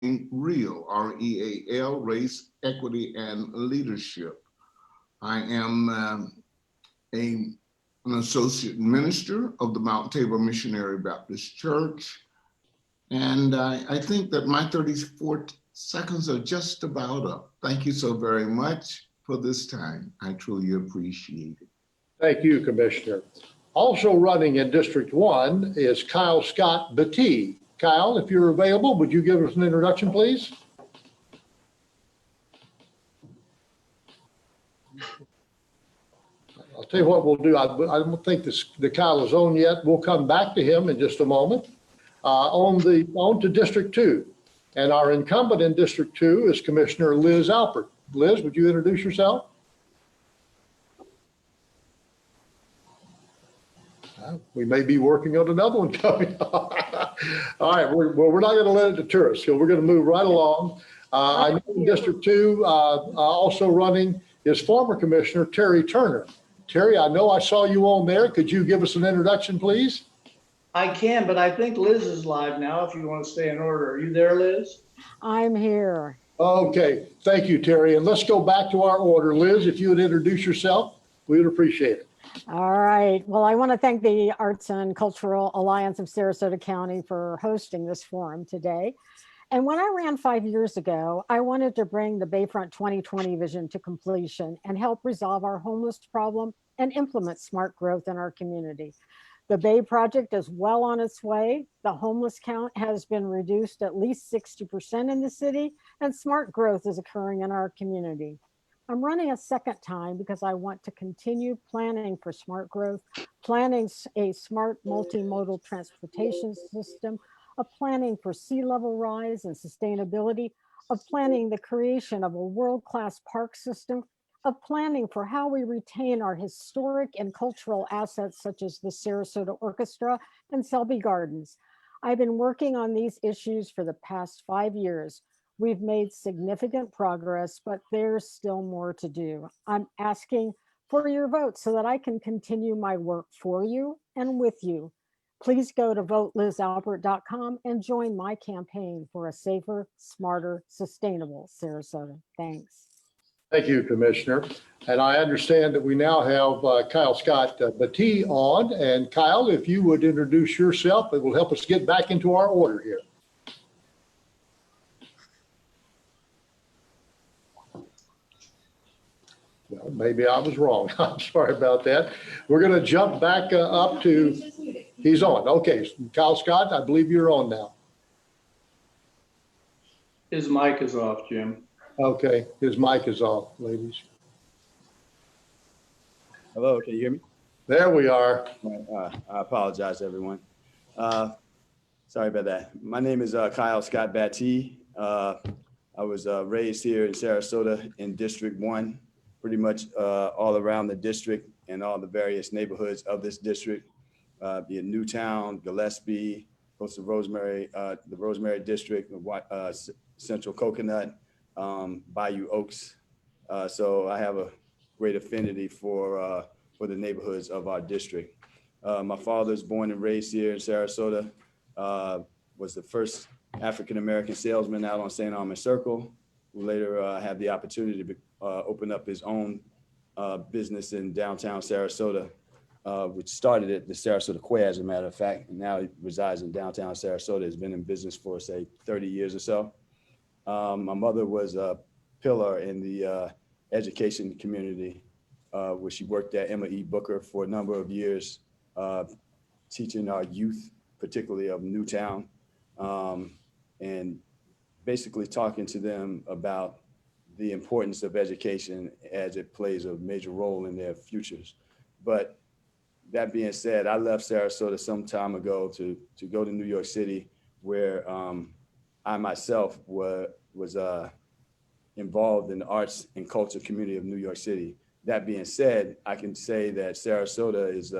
REAL, R-E-A-L, Race, Equity, and Leadership. I am an associate minister of the Mount Tabor Missionary Baptist Church. And I think that my 34 seconds are just about up. Thank you so very much for this time. I truly appreciate it. Thank you, Commissioner. Also running in District 1 is Kyle Scott Batea. Kyle, if you're available, would you give us an introduction, please? I'll tell you what we'll do. I don't think the Kyle is on yet. We'll come back to him in just a moment. On to District 2. And our incumbent in District 2 is Commissioner Liz Alpert. Liz, would you introduce yourself? We may be working on another one coming up. All right, we're not going to let it deter us, so we're going to move right along. I know in District 2, also running is former Commissioner Terry Turner. Terry, I know I saw you on there. Could you give us an introduction, please? I can, but I think Liz is live now if you want to stay in order. Are you there, Liz? I'm here. Okay, thank you, Terry. And let's go back to our order. Liz, if you would introduce yourself, we would appreciate it. All right. Well, I want to thank the Arts and Cultural Alliance of Sarasota County for hosting this forum today. And when I ran 5 years ago, I wanted to bring the Bayfront 2020 vision to completion and help resolve our homeless problem and implement smart growth in our community. The Bay project is well on its way. The homeless count has been reduced at least 60% in the city, and smart growth is occurring in our community. I'm running a second time because I want to continue planning for smart growth, planning a smart multimodal transportation system, of planning for sea level rise and sustainability, of planning the creation of a world-class park system, of planning for how we retain our historic and cultural assets such as the Sarasota Orchestra and Selby Gardens. I've been working on these issues for the past 5 years. We've made significant progress, but there's still more to do. I'm asking for your vote so that I can continue my work for you and with you. Please go to votelizalpert.com and join my campaign for a safer, smarter, sustainable Sarasota. Thanks. Thank you, Commissioner. And I understand that we now have Kyle Scott Batea on. And Kyle, if you would introduce yourself, it will help us get back into our order here. Well, maybe I was wrong. I'm sorry about that. We're going to jump back up to, he's on. Okay, Kyle Scott, I believe you're on now. His mic is off, Jim. Okay, his mic is off, ladies. Hello, can you hear me? There we are. I apologize, everyone. Sorry about that. My name is Kyle Scott Batea. I was raised here in Sarasota in District 1, pretty much all around the district and all the various neighborhoods of this district, be it Newtown, Gillespie, close to Rosemary, the Rosemary District, Central Coconut, Bayou Oaks. So I have a great affinity for the neighborhoods of our district. My father's born and raised here in Sarasota, was the first African-American salesman out on St. Armand Circle, who later had the opportunity to open up his own business in downtown Sarasota, which started at the Sarasota Quay, as a matter of fact, and now he resides in downtown Sarasota. Has been in business for, say, 30 years or so. My mother was a pillar in the education community, where she worked at Emma E. Booker for a number of years, teaching our youth, particularly of Newtown, and basically talking to them about the importance of education as it plays a major role in their futures. But that being said, I left Sarasota some time ago to go to New York City, where I myself was involved in the arts and culture community of New York City. That being said, I can say that Sarasota is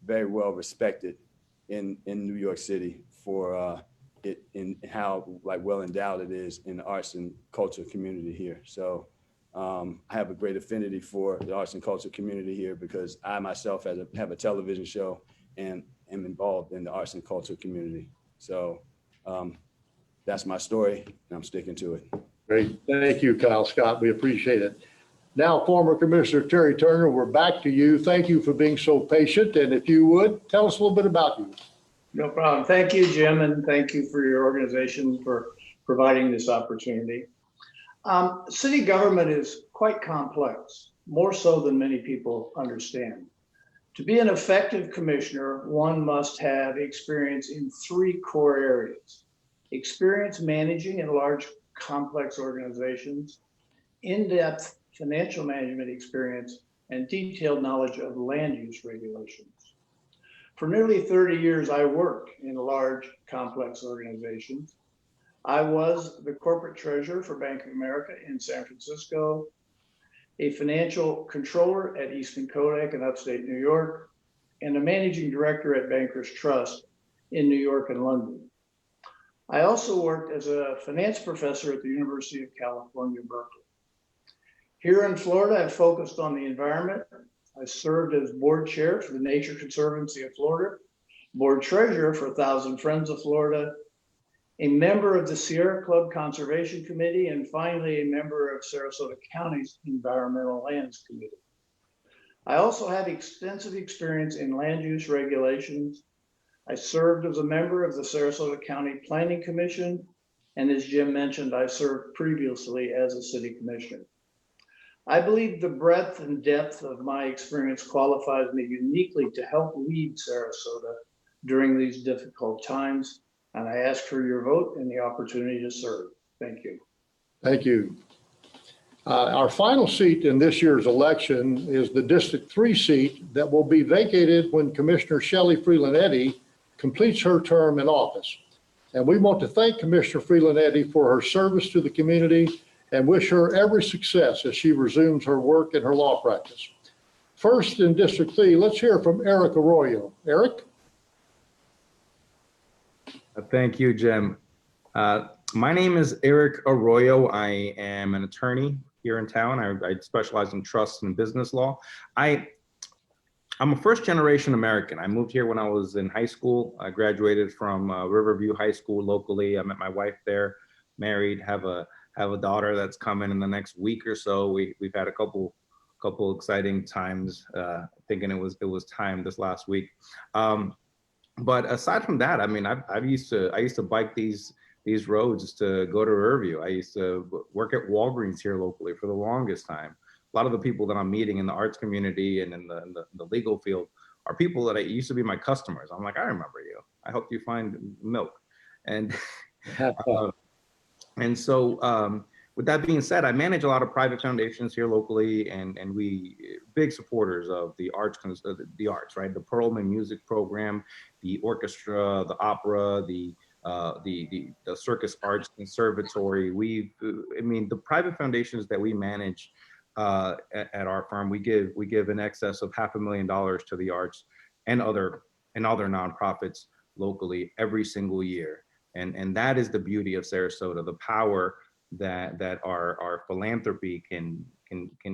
very well respected in New York City for it in how well endowed it is in the arts and culture community here. So I have a great affinity for the arts and culture community here because I myself have a television show and am involved in the arts and culture community. So that's my story, and I'm sticking to it. Great. Thank you, Kyle Scott. We appreciate it. Now, former Commissioner Terry Turner, we're back to you. Thank you for being so patient. And if you would, tell us a little bit about you. No problem. Thank you, Jim, and thank you for your organization for providing this opportunity. City government is quite complex, more so than many people understand. To be an effective commissioner, one must have experience in 3 core areas: experience managing in large, complex organizations, in-depth financial management experience, and detailed knowledge of land use regulations. For nearly 30 years, I worked in large, complex organizations. I was the corporate treasurer for Bank of America in San Francisco, a financial controller at Eastman Kodak in upstate New York, and a managing director at Bankers Trust in New York and London. I also worked as a finance professor at the University of California, Berkeley. Here in Florida, I focused on the environment. I served as board chair for the Nature Conservancy of Florida, board treasurer for 1,000 Friends of Florida, a member of the Sierra Club Conservation Committee, and finally a member of Sarasota County's Environmental Lands Committee. I also have extensive experience in land use regulations. I served as a member of the Sarasota County Planning Commission, and as Jim mentioned, I served previously as a city commissioner. I believe the breadth and depth of my experience qualifies me uniquely to help lead Sarasota during these difficult times, and I ask for your vote and the opportunity to serve. Thank you. Thank you. Our final seat in this year's election is the District 3 seat that will be vacated when Commissioner Shelley Freeland Eddy completes her term in office. And we want to thank Commissioner Freeland Eddy for her service to the community and wish her every success as she resumes her work in her law practice. First, in District 3, let's hear from Eric Arroyo. Eric? Thank you, Jim. My name is Eric Arroyo. I am an attorney here in town. I specialize in trust and business law. I'm a first-generation American. I moved here when I was in high school. I graduated from Riverview High School locally. I met my wife there, married, have a daughter that's coming in the next week or so. We've had a couple exciting times, thinking it was time this last week. But aside from that, I mean, I used to bike these roads to go to Riverview. I used to work at Walgreens here locally for the longest time. A lot of the people that I'm meeting in the arts community and in the legal field are people that used to be my customers. I'm like, I remember you. I helped you find milk. And and so with that being said, I manage a lot of private foundations here locally, and we big supporters of the arts, right? The Perlman Music Program, the orchestra, the opera, the Circus Arts Conservatory. The private foundations that we manage at our firm, we give in excess of $500,000 to the arts and other nonprofits locally every single year. And that is the beauty of Sarasota, the power that our philanthropy can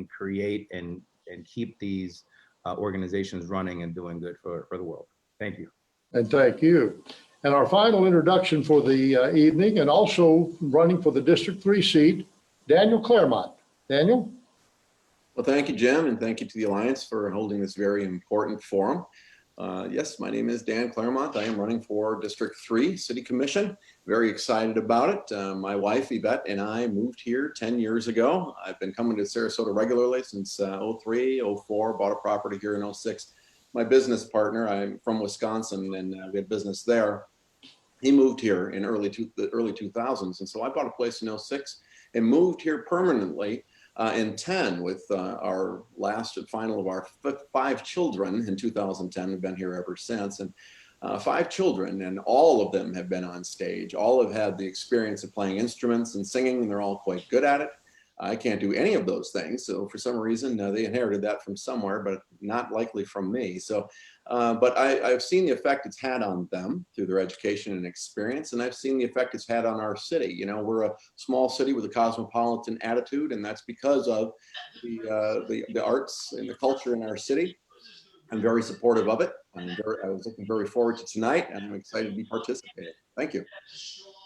create and keep these organizations running and doing good for the world. Thank you. And thank you. And our final introduction for the evening, and also running for the District 3 seat, Daniel Claremont. Daniel? Well, thank you, Jim, and thank you to the Alliance for holding this very important forum. Yes, my name is Dan Claremont. I am running for District 3 City Commission. Very excited about it. My wife, Yvette, and I moved here 10 years ago. I've been coming to Sarasota regularly since 03, 04, bought a property here in 06. My business partner, I'm from Wisconsin, and we had business there. He moved here in the early 2000s, and so I bought a place in 06 and moved here permanently in 10 with our last and final of our 5 children in 2010. We've been here ever since, and 5 children, and all of them have been on stage. All have had the experience of playing instruments and singing, and they're all quite good at it. I can't do any of those things, so for some reason they inherited that from somewhere, but not likely from me. So, but I've seen the effect it's had on them through their education and experience, and I've seen the effect it's had on our city. You know, we're a small city with a cosmopolitan attitude, and that's because of the arts and the culture in our city. I'm very supportive of it. I was looking very forward to tonight, and I'm excited to be participating. Thank you.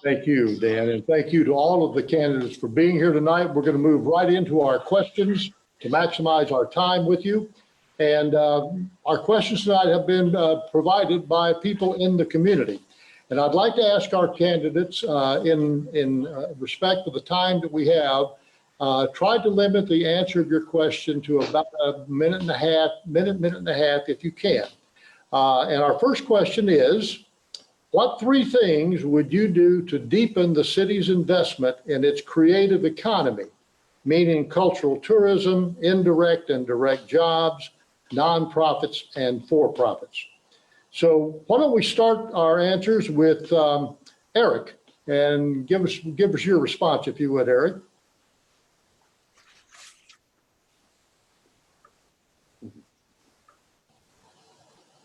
Thank you, Dan, and thank you to all of the candidates for being here tonight. We're going to move right into our questions to maximize our time with you. And our questions tonight have been provided by people in the community. And I'd like to ask our candidates in respect of the time that we have, try to limit the answer of your question to about a minute and a half if you can. And our first question is, what three things would you do to deepen the city's investment in its creative economy, meaning cultural tourism, indirect and direct jobs, nonprofits, and for-profits? So why don't we start our answers with Eric, and give us your response, if you would, Eric.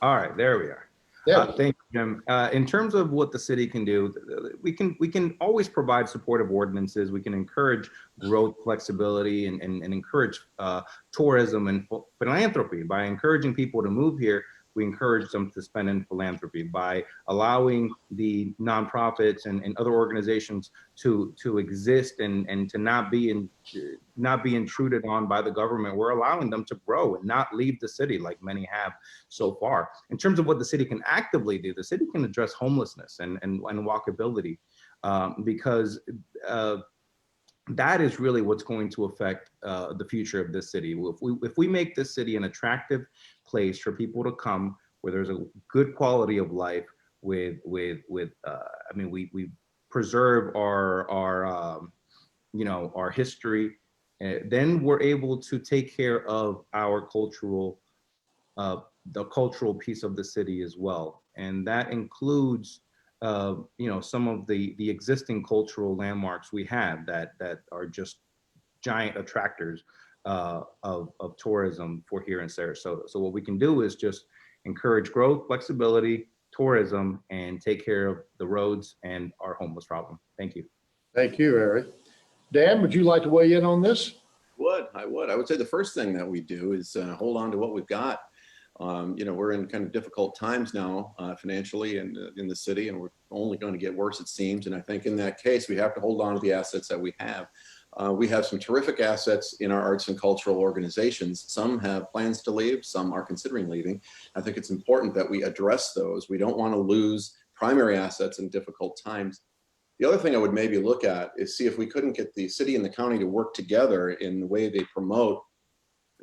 All right, there we are. Yeah. Thank you, Jim. In terms of what the city can do, we can always provide supportive ordinances. We can encourage growth, flexibility, and encourage tourism and philanthropy. By encouraging people to move here, we encourage them to spend in philanthropy. By allowing the nonprofits and other organizations to exist and to not be intruded on by the government, we're allowing them to grow and not leave the city like many have so far. In terms of what the city can actively do, the city can address homelessness and walkability, because that is really what's going to affect the future of this city. If we make this city an attractive place for people to come, where there's a good quality of life, we preserve our history, then we're able to take care of our the cultural piece of the city as well, and that includes some of the existing cultural landmarks we have that are just giant attractors of tourism for here in Sarasota. So what we can do is just encourage growth, flexibility, tourism, and take care of the roads and our homeless problem. Thank you. Thank you, Eric. Dan, would you like to weigh in on this? I would say the first thing that we do is hold on to what we've got. We're in kind of difficult times now financially and in the city, and we're only going to get worse, it seems. And I think in that case, we have to hold on to the assets that we have. We have some terrific assets in our arts and cultural organizations. Some have plans to leave, some are considering leaving. I think it's important that we address those. We don't want to lose primary assets in difficult times. The other thing I would maybe look at is see if we couldn't get the city and the county to work together in the way they promote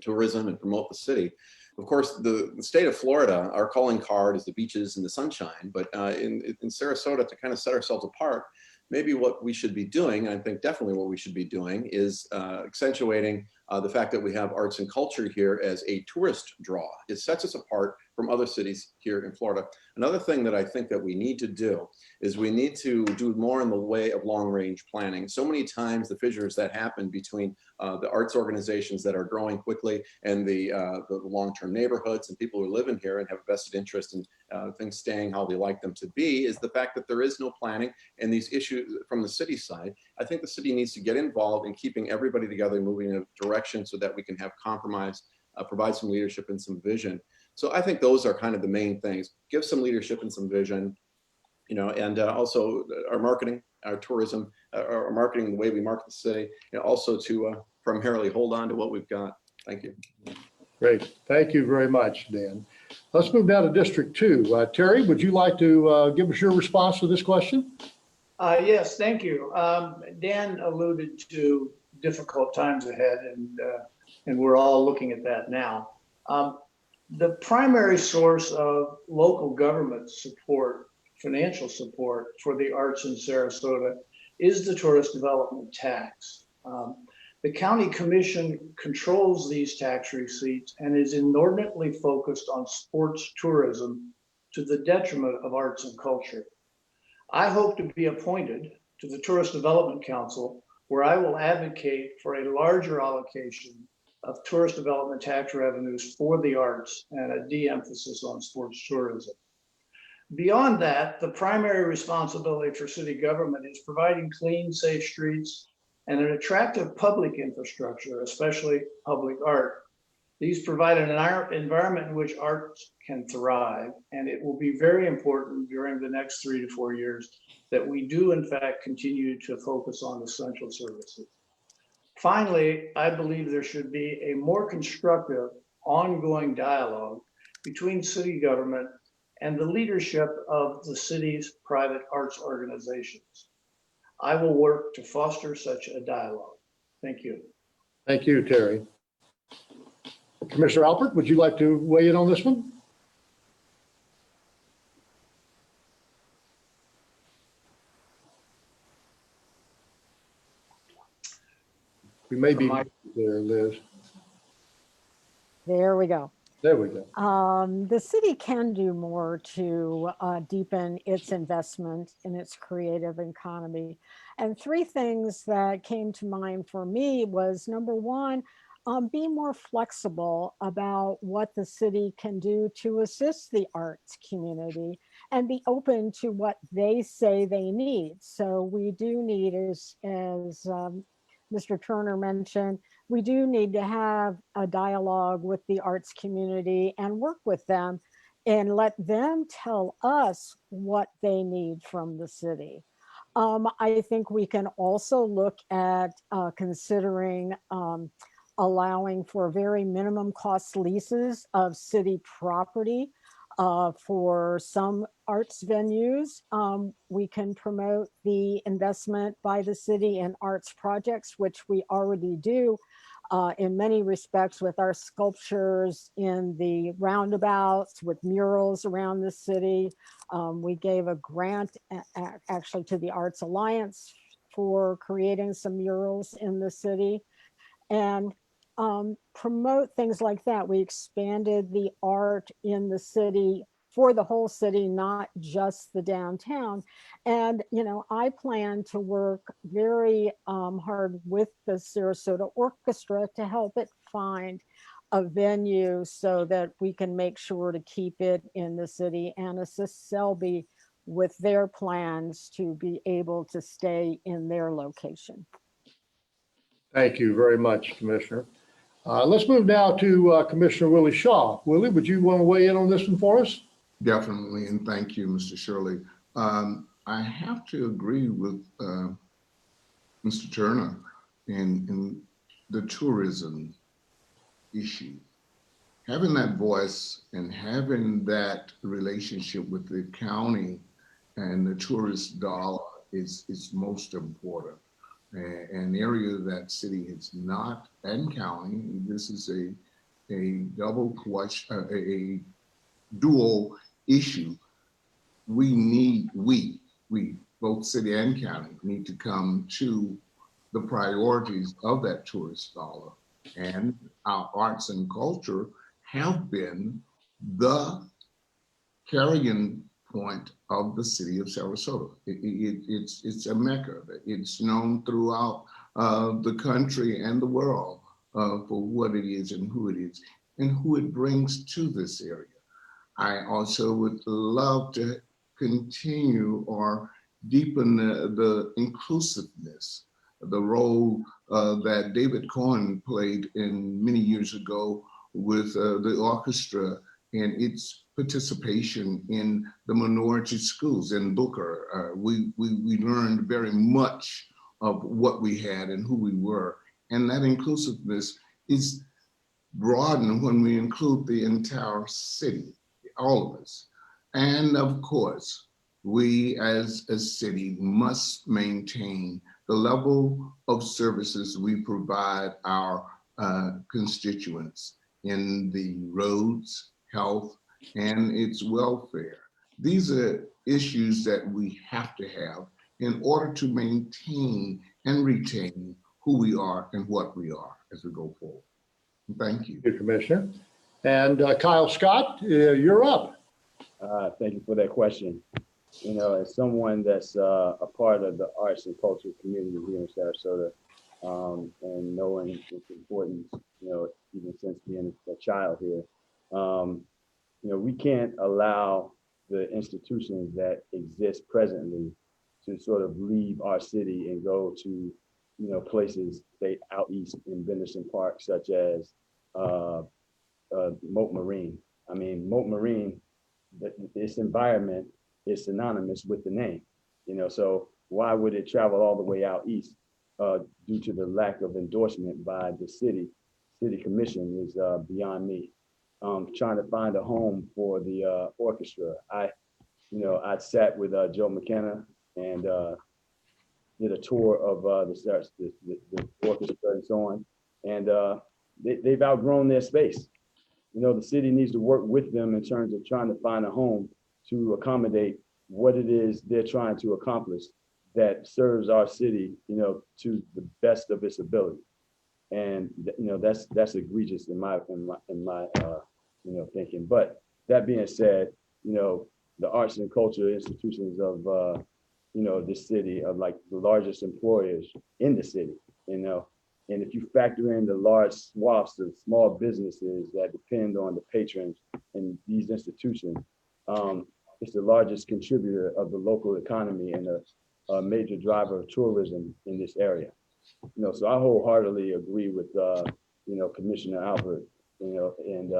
tourism and promote the city. Of course, the state of Florida, our calling card is the beaches and the sunshine, but in Sarasota, to kind of set ourselves apart, maybe what we should be doing, I think definitely what we should be doing, is accentuating the fact that we have arts and culture here as a tourist draw. It sets us apart from other cities here in Florida. Another thing that I think that we need to do is we need to do more in the way of long-range planning. So many times the fissures that happen between the arts organizations that are growing quickly and the long-term neighborhoods and people who live in here and have a vested interest in things staying how they like them to be is the fact that there is no planning and these issues from the city side. I think the city needs to get involved in keeping everybody together, moving in a direction so that we can have compromise, provide some leadership and some vision. So I think those are kind of the main things. Give some leadership and some vision, and also our marketing, our tourism, our marketing, the way we market the city, also to primarily hold on to what we've got. Thank you. Great. Thank you very much, Dan. Let's move down to District 2. Terry, would you like to give us your response to this question? Yes, thank you. Dan alluded to difficult times ahead, and we're all looking at that now. The primary source of local government support, financial support for the arts in Sarasota is the tourist development tax. The county commission controls these tax receipts and is inordinately focused on sports tourism to the detriment of arts and culture. I hope to be appointed to the Tourist Development Council, where I will advocate for a larger allocation of tourist development tax revenues for the arts and a de-emphasis on sports tourism. Beyond that, the primary responsibility for city government is providing clean, safe streets and an attractive public infrastructure, especially public art. These provide an environment in which arts can thrive, and it will be very important during the next 3 to 4 years that we do in fact continue to focus on essential services. Finally, I believe there should be a more constructive, ongoing dialogue between city government and the leadership of the city's private arts organizations. I will work to foster such a dialogue. Thank you. Thank you, Terry. Commissioner Alpert, would you like to weigh in on this one? We may be there, Liz. There we go. There we go. The city can do more to deepen its investment in its creative economy. And three things that came to mind for me was, number one, be more flexible about what the city can do to assist the arts community and be open to what they say they need. So we do need, as Mr. Turner mentioned, we do need to have a dialogue with the arts community and work with them and let them tell us what they need from the city. I think we can also look at considering allowing for very minimum cost leases of city property for some arts venues. We can promote the investment by the city in arts projects, which we already do in many respects with our sculptures in the roundabouts, with murals around the city. We gave a grant actually to the Arts Alliance for creating some murals in the city. And promote things like that. We expanded the art in the city for the whole city, not just the downtown. And, you know, I plan to work very hard with the Sarasota Orchestra to help it find a venue so that we can make sure to keep it in the city and assist Selby with their plans to be able to stay in their location. Thank you very much, Commissioner. Let's move now to Commissioner Willie Shaw. Willie, would you want to weigh in on this one for us? Definitely, and thank you, Mr. Shirley. I have to agree with Mr. Turner in the tourism issue. Having that voice and having that relationship with the county and the tourist dollar is most important. An area that city is not, and county, this is a double question, a dual issue. We both city and county need to come to the priorities of that tourist dollar. And our arts and culture have been the carrying point of the city of Sarasota. It's a mecca. It's known throughout the country and the world for what it is and who it is and who it brings to this area. I also would love to continue or deepen the inclusiveness, the role that David Cohen played in many years ago with the orchestra and its participation in the minority schools in Booker. We learned very much of what we had and who we were. And that inclusiveness is broadened when we include the entire city, all of us. And of course, we as a city must maintain the level of services we provide our constituents in the roads, health, and its welfare. These are issues that we have to have in order to maintain and retain who we are and what we are as we go forward. Thank you. Thank you, Commissioner. And Kyle Scott, you're up. Thank you for that question. You know, as someone that's a part of the arts and cultural community here in Sarasota, and knowing its importance, you know, even since being a child here, you know, we can't allow the institutions that exist presently to sort of leave our city and go to, you know, places, say out east in Benderson Park, such as Moat Marine. I mean, Moat Marine, its environment is synonymous with the name, you know, so why would it travel all the way out east due to the lack of endorsement by the city commission is beyond me. Trying to find a home for the orchestra. I sat with Joe McKenna and did a tour of the orchestra and so on, and they've outgrown their space. You know, the city needs to work with them in terms of trying to find a home to accommodate what it is they're trying to accomplish that serves our city, you know, to the best of its ability. And you know, that's egregious in my thinking. But that being said, you know, the arts and culture institutions of this city are like the largest employers in the city, you know. And if you factor in the large swaths of small businesses that depend on the patrons in these institutions, it's the largest contributor of the local economy and a major driver of tourism in this area. You know, so I wholeheartedly agree with Commissioner Albert, and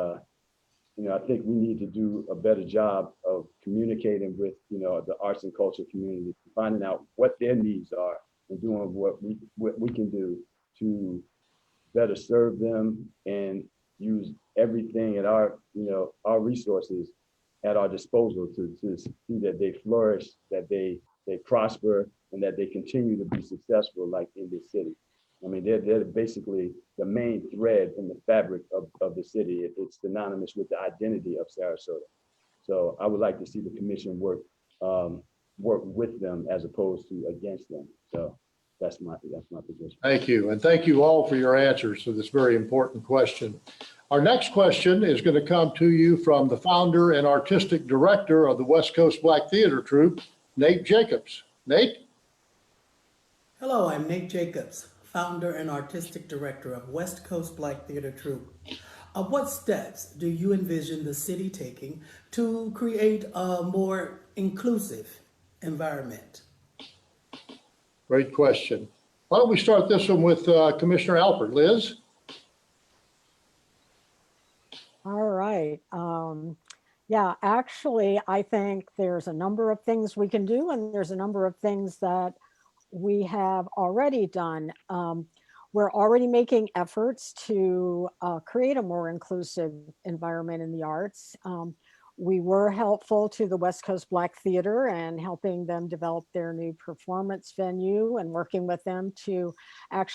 I think we need to do a better job of communicating with the arts and culture community, finding out what their needs are and doing what we can do to better serve them and use everything at our resources at our disposal to see that they flourish, that they prosper, and that they continue to be successful like in this city. I mean, they're basically the main thread in the fabric of the city. It's synonymous with the identity of Sarasota. So I would like to see the commission work with them as opposed to against them. So that's my position. Thank you. And thank you all for your answers to this very important question. Our next question is going to come to you from the founder and artistic director of the West Coast Black Theater Troupe, Nate Jacobs. Nate? Hello, I'm Nate Jacobs, founder and artistic director of West Coast Black Theater Troupe. What steps do you envision the city taking to create a more inclusive environment? Great question. Why don't we start this one with Commissioner Alpert. Liz? All right. Yeah, actually, I think there's a number of things we can do, and there's a number of things that we have already done. We're already making efforts to create a more inclusive environment in the arts. We were helpful to the West Coast Black Theater and helping them develop their new performance venue and working with them to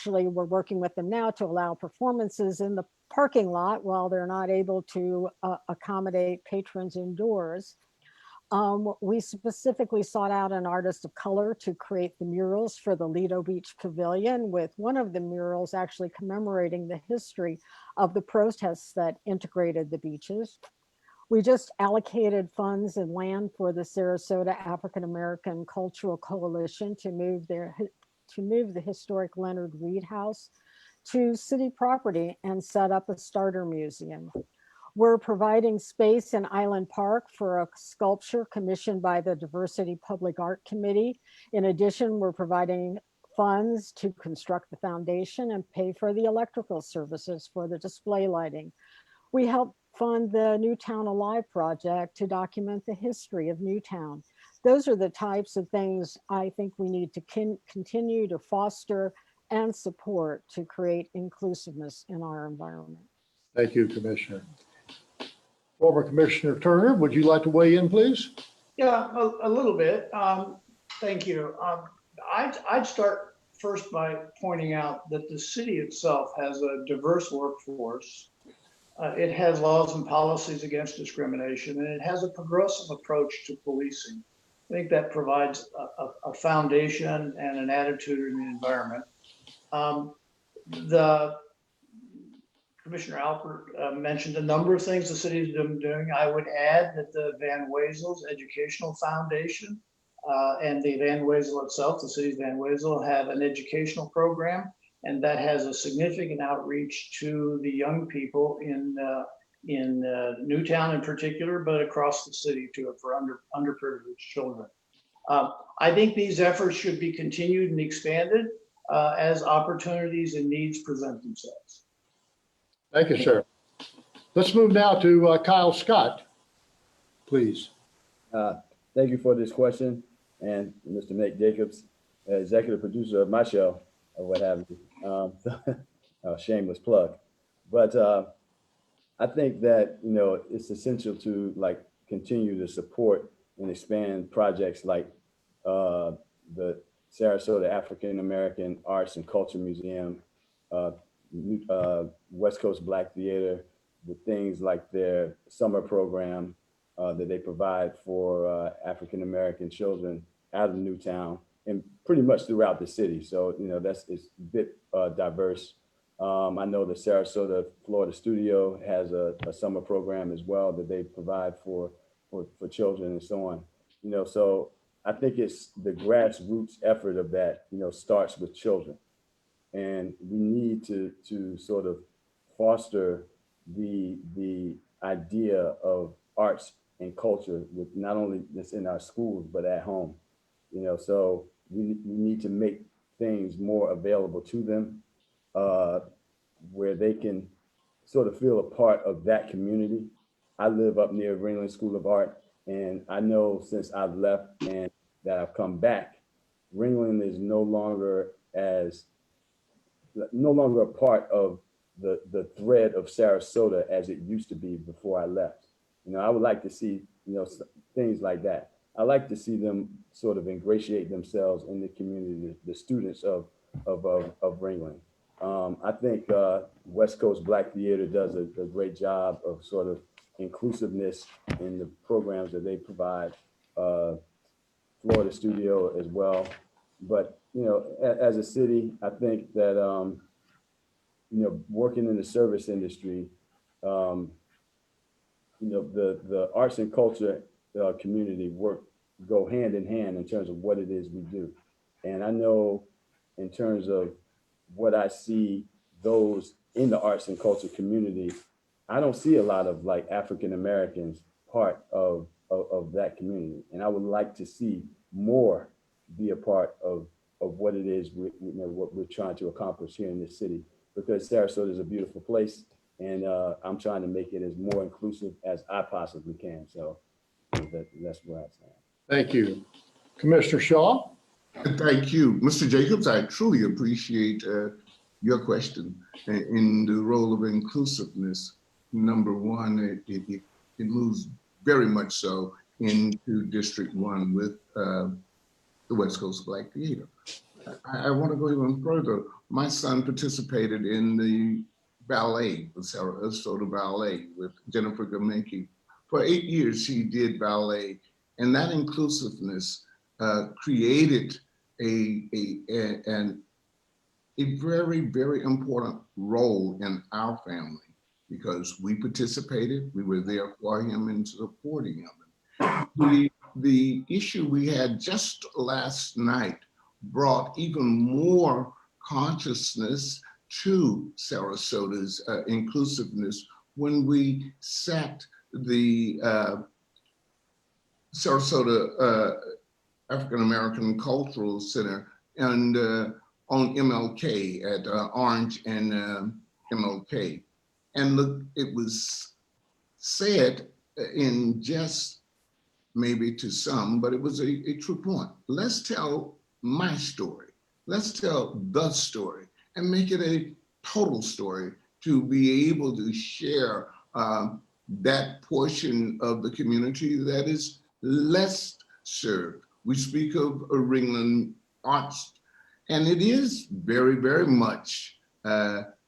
we're working with them now to allow performances in the parking lot while they're not able to accommodate patrons indoors. We specifically sought out an artist of color to create the murals for the Lido Beach Pavilion, with one of the murals actually commemorating the history of the protests that integrated the beaches. We just allocated funds and land for the Sarasota African American Cultural Coalition to move the historic Leonard Reed House to city property and set up a starter museum. We're providing space in Island Park for a sculpture commissioned by the Diversity Public Art Committee. In addition, we're providing funds to construct the foundation and pay for the electrical services for the display lighting. We help fund the Newtown Alive project to document the history of Newtown. Those are the types of things I think we need to continue to foster and support to create inclusiveness in our environment. Thank you, Commissioner. Former Commissioner Turner, would you like to weigh in, please? Yeah, a little bit. Thank you. I'd start first by pointing out that the city itself has a diverse workforce. It has laws and policies against discrimination, and it has a progressive approach to policing. I think that provides a foundation and an attitude in the environment. The Commissioner Alpert mentioned a number of things the city is doing. I would add that the Van Wezel's Educational Foundation and the Van Wezel itself, the city's Van Wezel, have an educational program, and that has a significant outreach to the young people in Newtown in particular, but across the city too, for underprivileged children. I think these efforts should be continued and expanded as opportunities and needs present themselves. Thank you, sir. Let's move now to Kyle Scott, please. Thank you for this question. And Mr. Nate Jacobs, executive producer of my show, or what have you. Shameless plug. But I think that, it's essential to like continue to support and expand projects like the Sarasota African American Arts and Culture Museum, West Coast Black Theater, with things like their summer program that they provide for African American children out of Newtown and pretty much throughout the city. So, it's a bit diverse. I know the Sarasota, Florida studio has a summer program as well that they provide for children and so on. So I think it's the grassroots effort of that, starts with children. And we need to sort of foster the idea of arts and culture with not only this in our schools, but at home. So we need to make things more available to them, where they can sort of feel a part of that community. I live up near Ringling School of Art, and I know since I've left and that I've come back, Ringling is no longer a part of the thread of Sarasota as it used to be before I left. I would like to see, things like that. I like to see them sort of ingratiate themselves in the community, the students of Ringling. I think West Coast Black Theater does a great job of sort of inclusiveness in the programs that they provide. Florida studio as well. But, as a city, I think that, working in the service industry, the arts and culture community go hand in hand in terms of what it is we do. And I know in terms of what I see those in the arts and culture community, I don't see a lot of like African Americans part of that community. And I would like to see more be a part of what it is what we're trying to accomplish here in this city, because Sarasota is a beautiful place, and I'm trying to make it as more inclusive as I possibly can. So that's where I stand. Thank you. Commissioner Shaw? Thank you. Mr. Jacobs, I truly appreciate your question in the role of inclusiveness. Number one, it moves very much so into District 1 with the West Coast Black Theater. I want to go even further. My son participated in the ballet, the Sarasota Ballet with Jennifer Gamenke. For 8 years, she did ballet, and that inclusiveness created a very, very important role in our family, because we participated, we were there for him and supporting him. The issue we had just last night brought even more consciousness to Sarasota's inclusiveness when we sat the Sarasota African American Cultural Center and on MLK at Orange and MLK. And look, it was said in jest maybe to some, but it was a true point. Let's tell my story. Let's tell the story and make it a total story to be able to share that portion of the community that is less served. We speak of Ringling Arts, and it is very, very much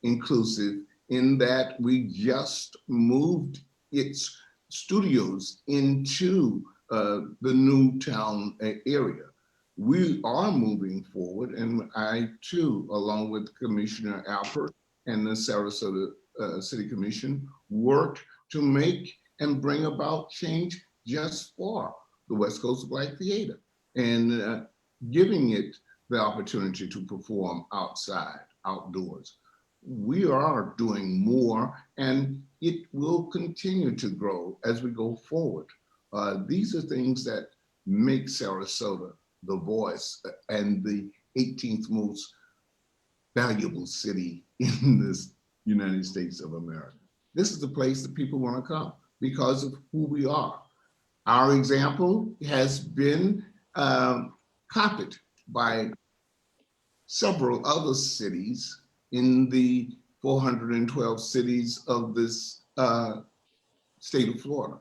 inclusive in that we just moved its studios into the Newtown area. We are moving forward, and I too, along with Commissioner Alpert and the Sarasota City Commission, worked to make and bring about change just for the West Coast Black Theater and giving it the opportunity to perform outside, outdoors. We are doing more, and it will continue to grow as we go forward. These are things that make Sarasota the voice and the 18th most valuable city in this United States of America. this is the place that people want to come because of who we are. Our example has been copied by several other cities in the 412 cities of this state of Florida.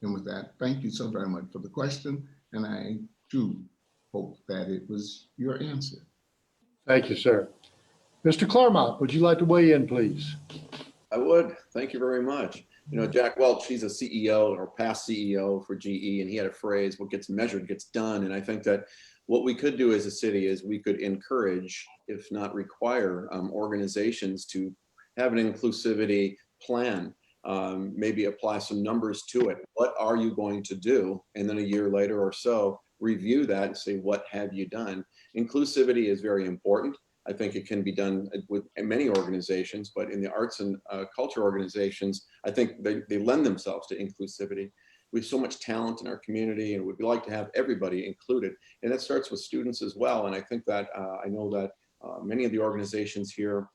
And with that, thank you so very much for the question. And I do hope that it was your answer. Thank you, sir. Mr. Claremont, would you like to weigh in, please? I would. Thank you very much. You know, Jack Welch, he's a CEO or past CEO for GE, and he had a phrase, what gets measured gets done. And I think that what we could do as a city is we could encourage, if not require, organizations to have an inclusivity plan, maybe apply some numbers to it. What are you going to do? And then a year later or so, review that and say, what have you done? Inclusivity is very important. I think it can be done with many organizations, but in the arts and culture organizations, I think they lend themselves to inclusivity. We have so much talent in our community, and we'd like to have everybody included. And that starts with students as well. And I think that I know that many of the organizations here,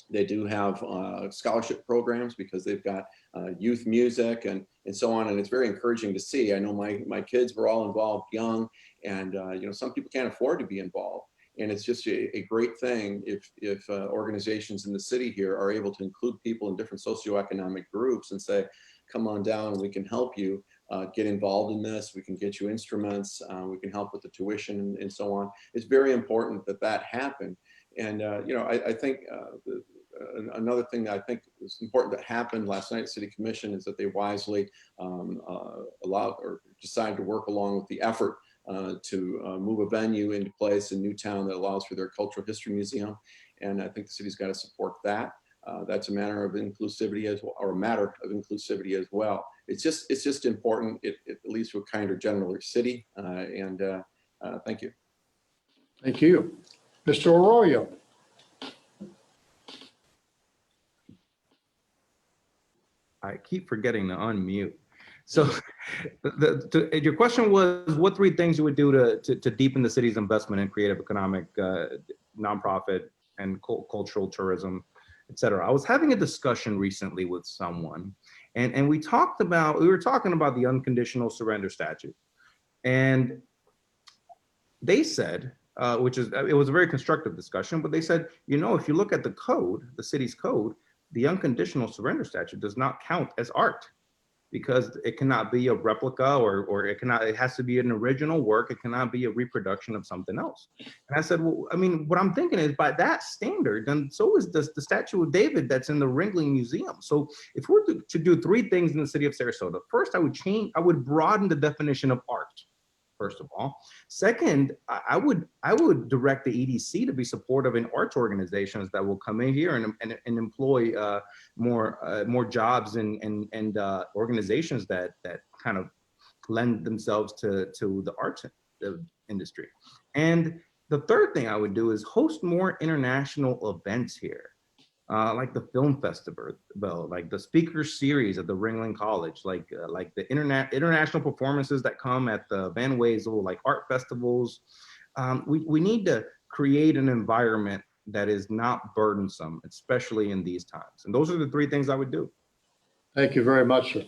they do have scholarship programs because they've got youth music and so on. And it's very encouraging to see. I know my kids were all involved young, and you know, some people can't afford to be involved. And it's just a great thing if organizations in the city here are able to include people in different socioeconomic groups and say, come on down, we can help you get involved in this. We can get you instruments. We can help with the tuition and so on. It's very important that that happen. And, you know, I think another thing that I think is important that happened last night at City Commission is that they wisely allowed or decided to work along with the effort to move a venue into place in Newtown that allows for their cultural history museum. And I think the city's got to support that. That's a matter of inclusivity as well, or a matter of inclusivity as well. It's just important. It leads to a kinder, gentler city. Thank you. Thank you. Mr. Arroyo. I keep forgetting to unmute. So your question was what 3 things you would do to deepen the city's investment in creative economic, nonprofit and cultural tourism, et cetera. I was having a discussion recently with someone and we were talking about the unconditional surrender statute. And they said, it was a very constructive discussion, but they said, you know, if you look at the code, the city's code, the unconditional surrender statute does not count as art because it cannot be a replica or it has to be an original work. It cannot be a reproduction of something else. And I said, well, I mean, what I'm thinking is by that standard, then so is the Statue of David that's in the Ringling Museum. So if we're to do 3 things in the city of Sarasota, first I would broaden the definition of art. First of all. Second, I would direct the EDC to be supportive in arts organizations that will come in here and employ more jobs and organizations that kind of lend themselves to the arts industry. And the third thing I would do is host more international events here. Like the film festival, like the speaker series at the Ringling College, like the international performances that come at the Van Wezel, like art festivals. We need to create an environment that is not burdensome, especially in these times. And those are the 3 things I would do. Thank you very much, sir.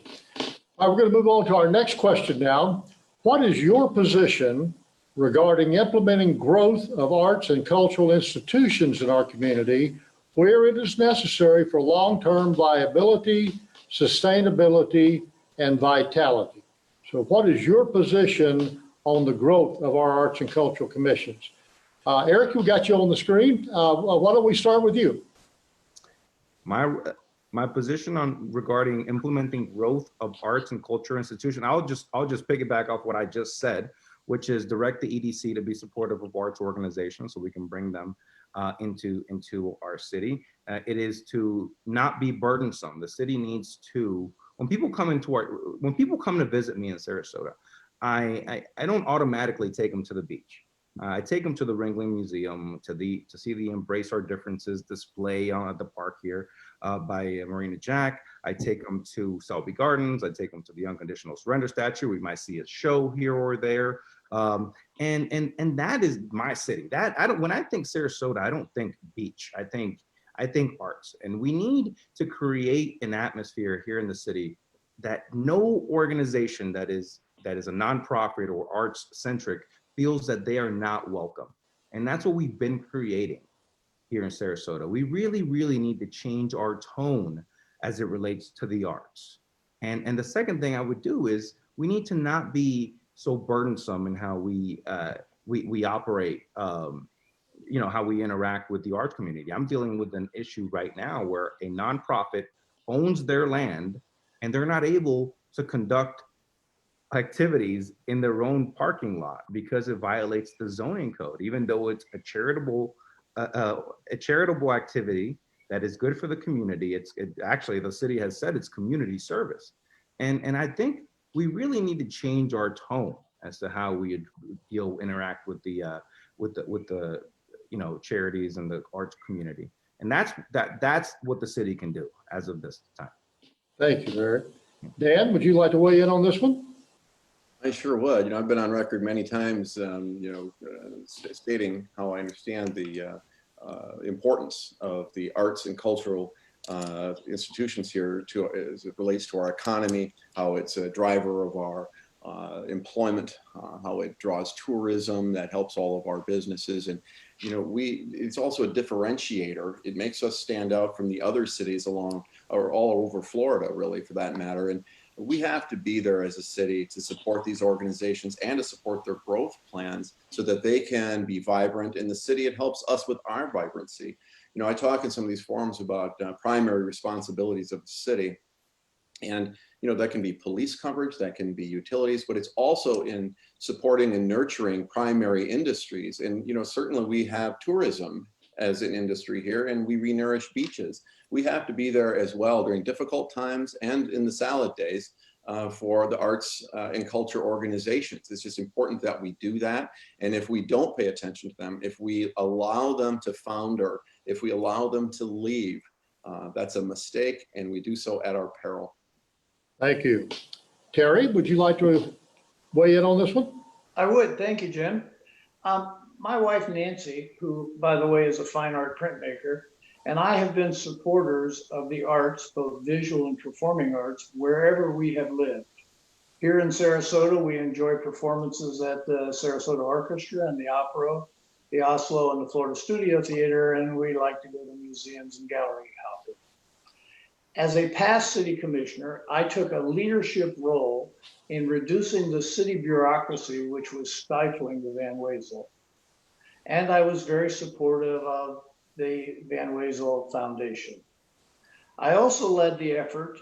All right, we're going to move on to our next question now. What is your position regarding implementing growth of arts and cultural institutions in our community where it is necessary for long-term viability, sustainability, and vitality? So what is your position on the growth of our arts and cultural commissions? Eric, we got you on the screen. Why don't we start with you? My position regarding implementing growth of arts and culture institutions, I'll just piggyback off what I just said, which is direct the EDC to be supportive of arts organizations so we can bring them into our city. It is to not be burdensome. The city needs to, when people come to visit me in Sarasota, I don't automatically take them to the beach. I take them to the Ringling Museum to see the Embrace Our Differences display at the park here by Marina Jack. I take them to Selby Gardens. I take them to the Unconditional Surrender Statue. We might see a show here or there. And that is my city. When I think Sarasota, I don't think beach. I think I think arts. And we need to create an atmosphere here in the city that no organization that is a nonprofit or arts centric feels that they are not welcome. And that's what we've been creating here in Sarasota. We really, really need to change our tone as it relates to the arts. And the second thing I would do is we need to not be so burdensome in how we operate, how we interact with the arts community. I'm dealing with an issue right now where a nonprofit owns their land and they're not able to conduct activities in their own parking lot because it violates the zoning code, even though it's a charitable activity that is good for the community. Actually, the city has said it's community service. And I think we really need to change our tone as to how we interact with the charities and the arts community. And that's what the city can do as of this time. Thank you, Eric. Dan, would you like to weigh in on this one? I sure would. I've been on record many times, stating how I understand the importance of the arts and cultural institutions here as it relates to our economy, how it's a driver of our employment, how it draws tourism that helps all of our businesses. And, it's also a differentiator. It makes us stand out from the other cities all over Florida, really, for that matter. And we have to be there as a city to support these organizations and to support their growth plans so that they can be vibrant in the city. It helps us with our vibrancy. I talk in some of these forums about primary responsibilities of the city. And, that can be police coverage, that can be utilities, but it's also in supporting and nurturing primary industries. And, certainly we have tourism as an industry here, and we re-nourish beaches. We have to be there as well during difficult times and in the salad days for the arts and culture organizations. It's just important that we do that. And if we don't pay attention to them, if we allow them to founder, if we allow them to leave, that's a mistake, and we do so at our peril. Thank you. Terry, would you like to weigh in on this one? I would. Thank you, Jim. My wife, Nancy, who, by the way, is a fine art printmaker, and I have been supporters of the arts, both visual and performing arts, wherever we have lived. Here in Sarasota, we enjoy performances at the Sarasota Orchestra and the Opera, the Oslo and the Florida Studio Theater, and we like to go to museums and gallery hopping. As a past city commissioner, I took a leadership role in reducing the city bureaucracy, which was stifling the Van Wezel. And I was very supportive of the Van Wezel Foundation. I also led the effort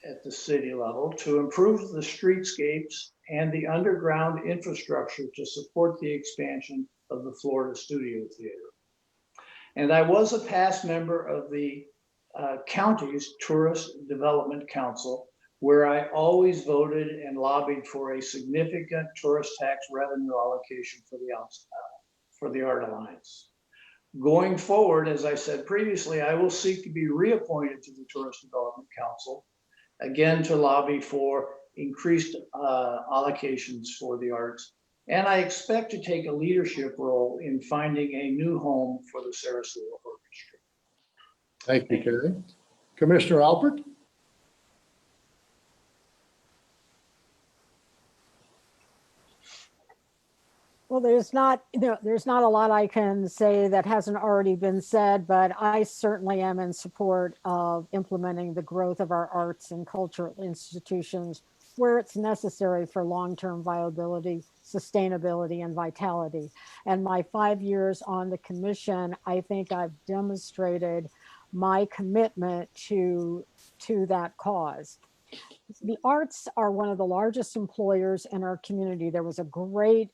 at the city level to improve the streetscapes and the underground infrastructure to support the expansion of the Florida Studio Theater. And I was a past member of the county's Tourist Development Council, where I always voted and lobbied for a significant tourist tax revenue allocation for the Art Alliance. Going forward, as I said previously, I will seek to be reappointed to the Tourist Development Council, again to lobby for increased allocations for the arts. And I expect to take a leadership role in finding a new home for the Sarasota Orchestra. Thank you, Terry. Commissioner Alpert? Well, there's not a lot I can say that hasn't already been said, but I certainly am in support of implementing the growth of our arts and cultural institutions where it's necessary for long-term viability, sustainability, and vitality. And my 5 years on the commission, I think I've demonstrated my commitment to that cause. The arts are one of the largest employers in our community. There was a great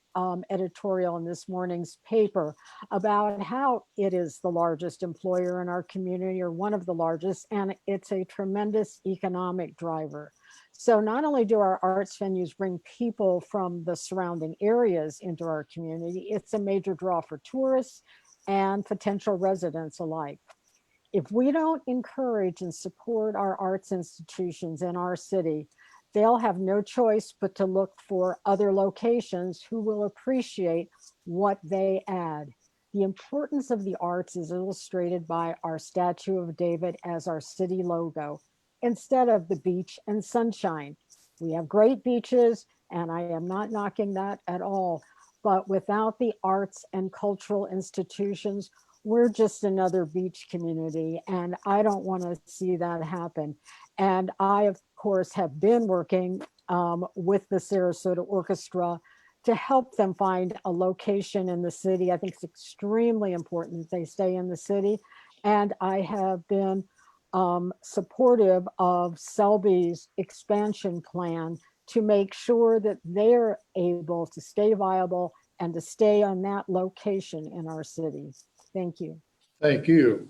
editorial in this morning's paper about how it is the largest employer in our community, or one of the largest, and it's a tremendous economic driver. So not only do our arts venues bring people from the surrounding areas into our community, it's a major draw for tourists and potential residents alike. If we don't encourage and support our arts institutions in our city, they'll have no choice but to look for other locations who will appreciate what they add. The importance of the arts is illustrated by our Statue of David as our city logo, instead of the beach and sunshine. We have great beaches, and I am not knocking that at all. But without the arts and cultural institutions, we're just another beach community, and I don't want to see that happen. And I, of course, have been working with the Sarasota Orchestra to help them find a location in the city. I think it's extremely important that they stay in the city. And I have been supportive of Selby's expansion plan to make sure that they're able to stay viable and to stay on that location in our city. Thank you. Thank you.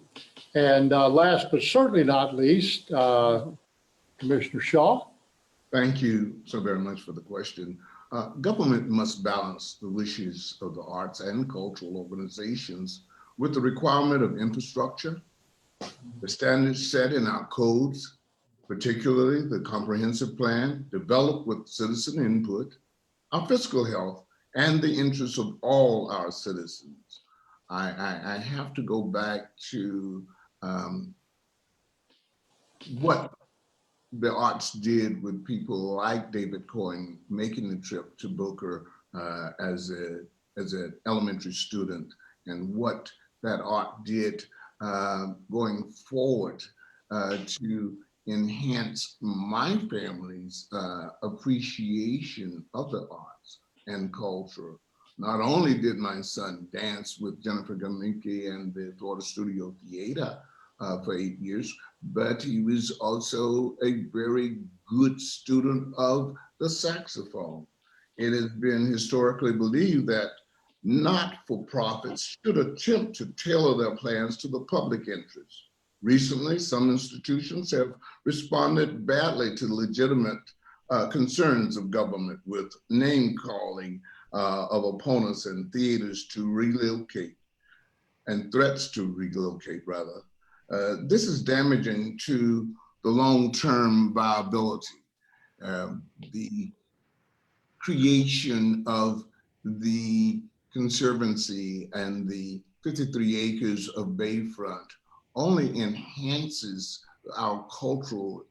And last but certainly not least, Commissioner Shaw. Thank you so very much for the question. Government must balance the wishes of the arts and cultural organizations with the requirement of infrastructure, the standards set in our codes, particularly the comprehensive plan developed with citizen input, our fiscal health, and the interests of all our citizens. I have to go back to what the arts did with people like David Coyne making the trip to Booker as an elementary student, and what that art did going forward to enhance my family's appreciation of the arts and culture. Not only did my son dance with Jennifer Gaminke and the Florida Studio Theater for 8 years, but he was also a very good student of the saxophone. It has been historically believed that not-for-profits should attempt to tailor their plans to the public interest. Recently, some institutions have responded badly to legitimate concerns of government with name-calling of opponents and theaters to relocate, and threats to relocate, rather. This is damaging to the long-term viability. The creation of the Conservancy and the 53 acres of Bayfront only enhances our cultural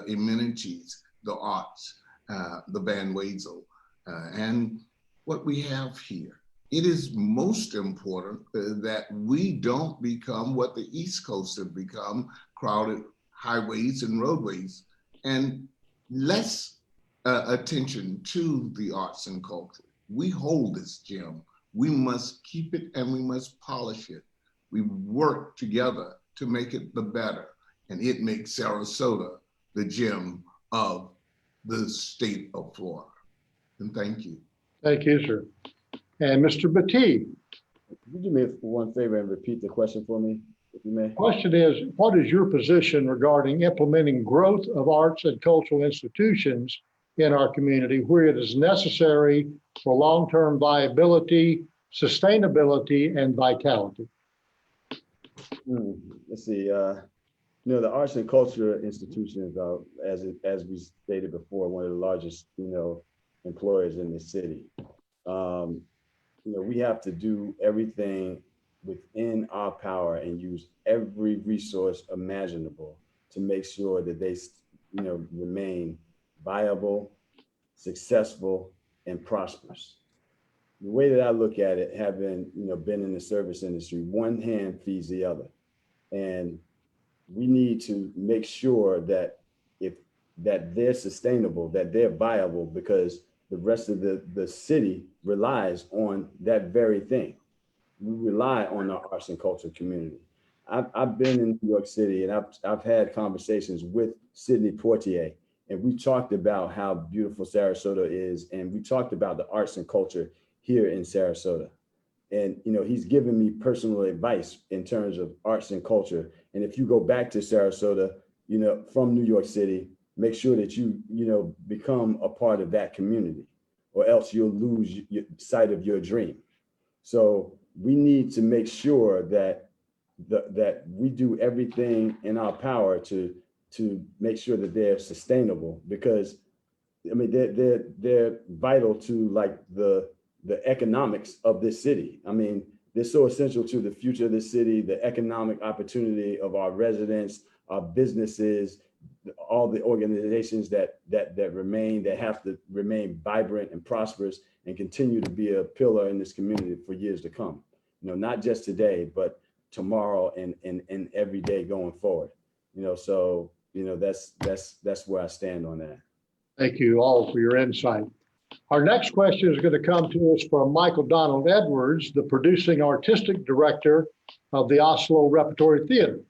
amenities, the arts, the Van Wezel, and what we have here. It is most important that we don't become what the East Coast have become, crowded highways and roadways, and less attention to the arts and culture. We hold this gem. We must keep it and we must polish it. We work together to make it the better, and it makes Sarasota the gem of the state of Florida. And thank you. Thank you, sir. And Mr. Batea. Would you do me one favor and repeat the question for me, if you may? Question is, what is your position regarding implementing growth of arts and cultural institutions in our community where it is necessary for long-term viability, sustainability, and vitality? Let's see. The arts and culture institutions are, as we stated before, one of the largest, employers in the city. We have to do everything within our power and use every resource imaginable to make sure that they, remain viable, successful, and prosperous. The way that I look at it, having, been in the service industry, one hand feeds the other. And we need to make sure that that they're sustainable, that they're viable, because the rest of the city relies on that very thing. We rely on our arts and culture community. I've been in New York City, and I've had conversations with Sidney Poitier, and we talked about how beautiful Sarasota is, and we talked about the arts and culture here in Sarasota. And he's given me personal advice in terms of arts and culture. And if you go back to Sarasota, from New York City, make sure that you become a part of that community, or else you'll lose sight of your dream. So we need to make sure that that we do everything in our power to make sure that they're sustainable, because they're vital to like the economics of this city. they're so essential to the future of the city, the economic opportunity of our residents, our businesses, all the organizations that remain, that have to remain vibrant and prosperous and continue to be a pillar in this community for years to come. You know, not just today, but tomorrow and every day going forward. You know, so, you know, that's where I stand on that. Thank you all for your insight. Our next question is going to come to us from Michael Donald Edwards, the producing artistic director of the Oslo Repertory Theater.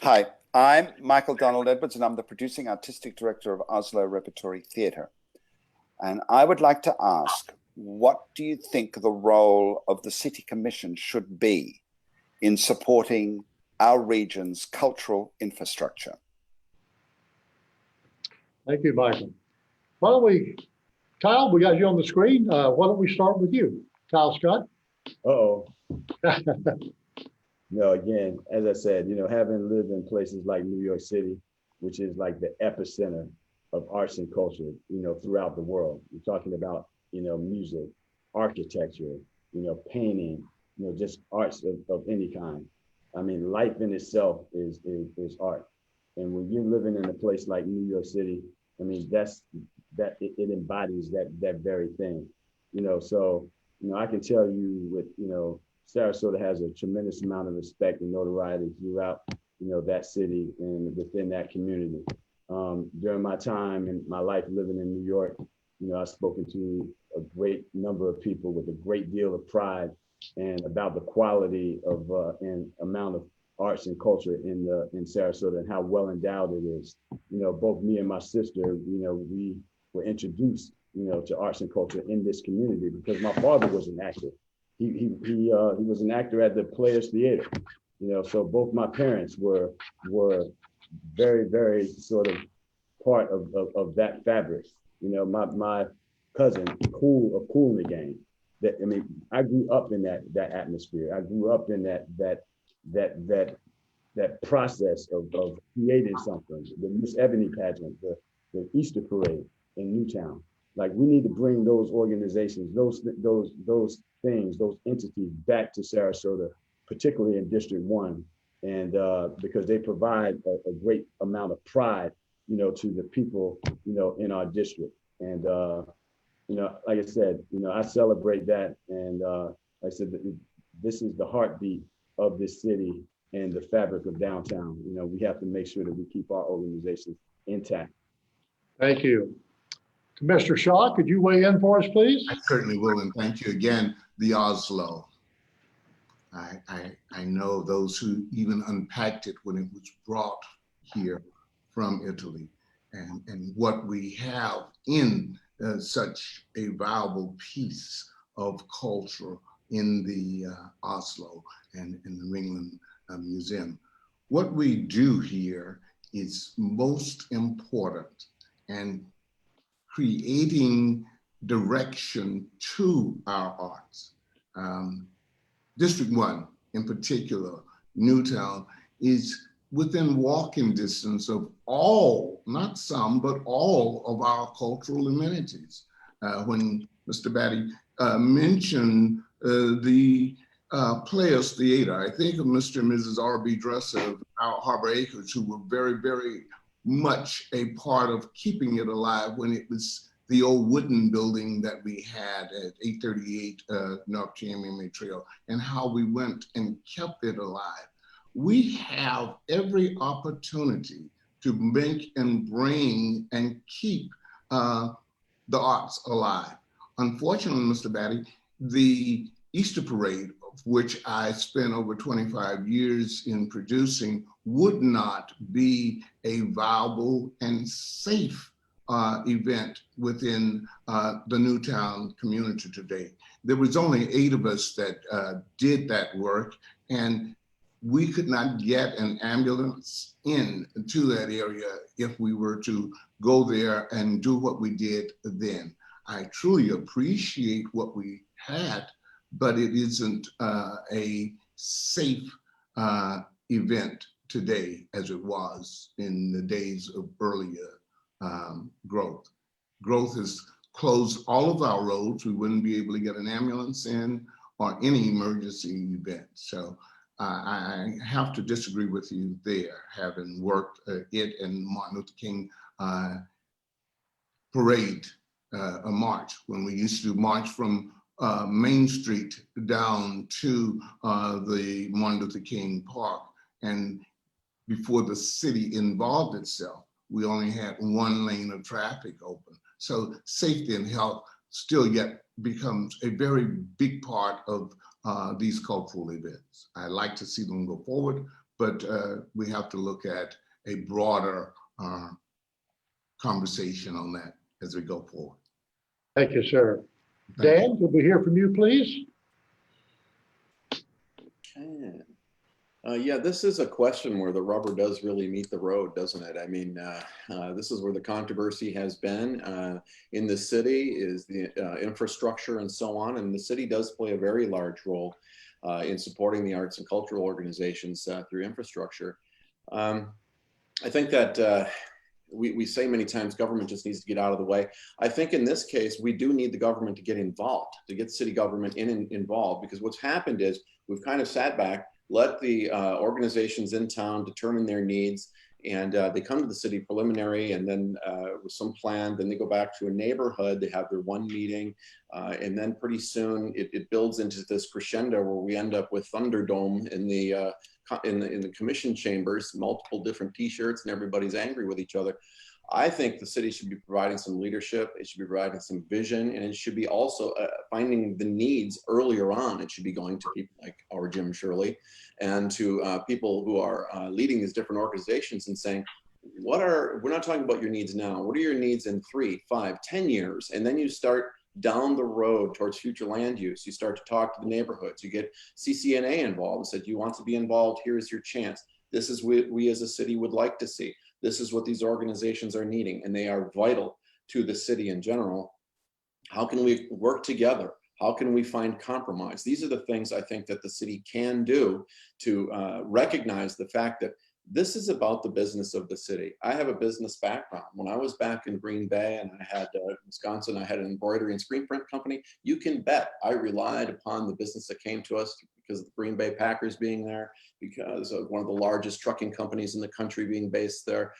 Hi, I'm Michael Donald Edwards, and I'm the producing artistic director of Oslo Repertory Theater. And I would like to ask, what do you think the role of the City Commission should be in supporting our region's cultural infrastructure? Thank you, Michael. Why don't we, Kyle, we got you on the screen. Why don't we start with you, Kyle Scott? Uh-oh. No, again, as I said, you know, having lived in places like New York City, which is like the epicenter of arts and culture, you know, throughout the world. You're talking about, you know, music, architecture, you know, painting, you know, just arts of any kind. I mean, life in itself is art. And when you're living in a place like New York City, I mean, it embodies that very thing, you know. So, you know, I can tell you with, you know, Sarasota has a tremendous amount of respect and notoriety throughout, you know, that city and within that community. During my time in my life living in New York, you know, I've spoken to a great number of people with a great deal of pride and about the quality of and amount of arts and culture in Sarasota and how well endowed it is. You know, both me and my sister, you know, we were introduced, you know, to arts and culture in this community because my father was an actor. He was an actor at the Players Theater, you know, so both my parents were very, very sort of part of that fabric. You know, my cousin, Cool in the Game. That, I mean, I grew up in that atmosphere. I grew up in that process of creating something. The Miss Ebony pageant, the Easter parade in Newtown. Like, we need to bring those organizations, those things, those entities back to Sarasota, particularly in District 1, and because they provide a great amount of pride, you know, to the people, you know, in our district. And you know, like I said, you know, I celebrate that, and like I said, this is the heartbeat of this city and the fabric of downtown. You know, we have to make sure that we keep our organizations intact. Thank you. Commissioner Shaw, could you weigh in for us, please? I certainly will, and thank you again, the Oslo. I know those who even unpacked it when it was brought here from Italy, and what we have in such a valuable piece of culture in the Oslo and in the Ringland Museum. What we do here is most important, and creating direction to our arts. District 1 in particular, Newtown, is within walking distance of all, not some, but all of our cultural amenities. When Mr. Batea mentioned the Players Theater, I think of Mr. and Mrs. R.B. Dresser of our Harbor Acres, who were very, very much a part of keeping it alive when it was the old wooden building that we had at 838 North TMMA Trail, and how we went and kept it alive. We have every opportunity to make and bring and keep the arts alive. Unfortunately, Mr. Batea, the Easter Parade, of which I spent over 25 years in producing, would not be a viable and safe event within the Newtown community today. There was only 8 of us that did that work, and we could not get an ambulance in to that area if we were to go there and do what we did then. I truly appreciate what we had, but it isn't a safe event today as it was in the days of earlier growth. Growth has close all of our roads, we wouldn't be able to get an ambulance in or any emergency event. So I have to disagree with you there, having worked it and Martin Luther King parade, a march, when we used to march from Main Street down to the Martin Luther King Park. And before the city involved itself, we only had one lane of traffic open. So safety and health still yet becomes a very big part of these cultural events. I like to see them go forward, but we have to look at a broader conversation on that as we go forward. Thank you, sir. Thank Dan, could we hear from you, please? Yeah, this is a question where the rubber does really meet the road, doesn't it? I mean, this is where the controversy has been in the city, is the infrastructure and so on. And the city does play a very large role in supporting the arts and cultural organizations through infrastructure. I think that we say many times government just needs to get out of the way. I think in this case, we do need the government to get involved, to get city government involved, because what's happened is we've kind of sat back, let the organizations in town determine their needs, and they come to the city preliminary, and then with some plan, then they go back to a neighborhood, they have their one meeting, and then pretty soon it builds into this crescendo where we end up with Thunderdome in the commission chambers, multiple different t-shirts, and everybody's angry with each other. I think the city should be providing some leadership, it should be providing some vision, and it should be also finding the needs earlier on. It should be going to people like our Jim Shirley and to people who are leading these different organizations and saying, we're not talking about your needs now, what are your needs in 3, 5, 10 years? And then you start down the road towards future land use. You start to talk to the neighborhoods, you get CCNA involved and said, you want to be involved, here's your chance. This is what we as a city would like to see. This is what these organizations are needing, and they are vital to the city in general. How can we work together? How can we find compromise? These are the things I think that the city can do to recognize the fact that this is about the business of the city. I have a business background. When I was back in Green Bay and I had Wisconsin, I had an embroidery and screen print company. You can bet I relied upon the business that came to us because of the Green Bay Packers being there, because of one of the largest trucking companies in the country being based there.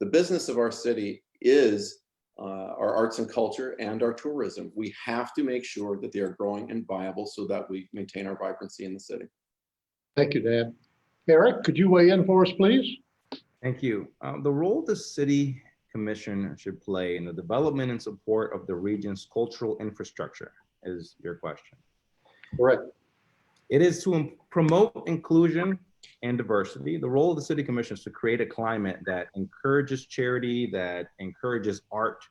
The business of our city is our arts and culture and our tourism. We have to make sure that they are growing and viable so that we maintain our vibrancy in the city. Thank you, Dan. Eric, could you weigh in for us, please? Thank you. The role the city commission should play in the development and support of the region's cultural infrastructure is your question. Correct. It is to promote inclusion and diversity. The role of the city commission is to create a climate that encourages charity, that encourages art.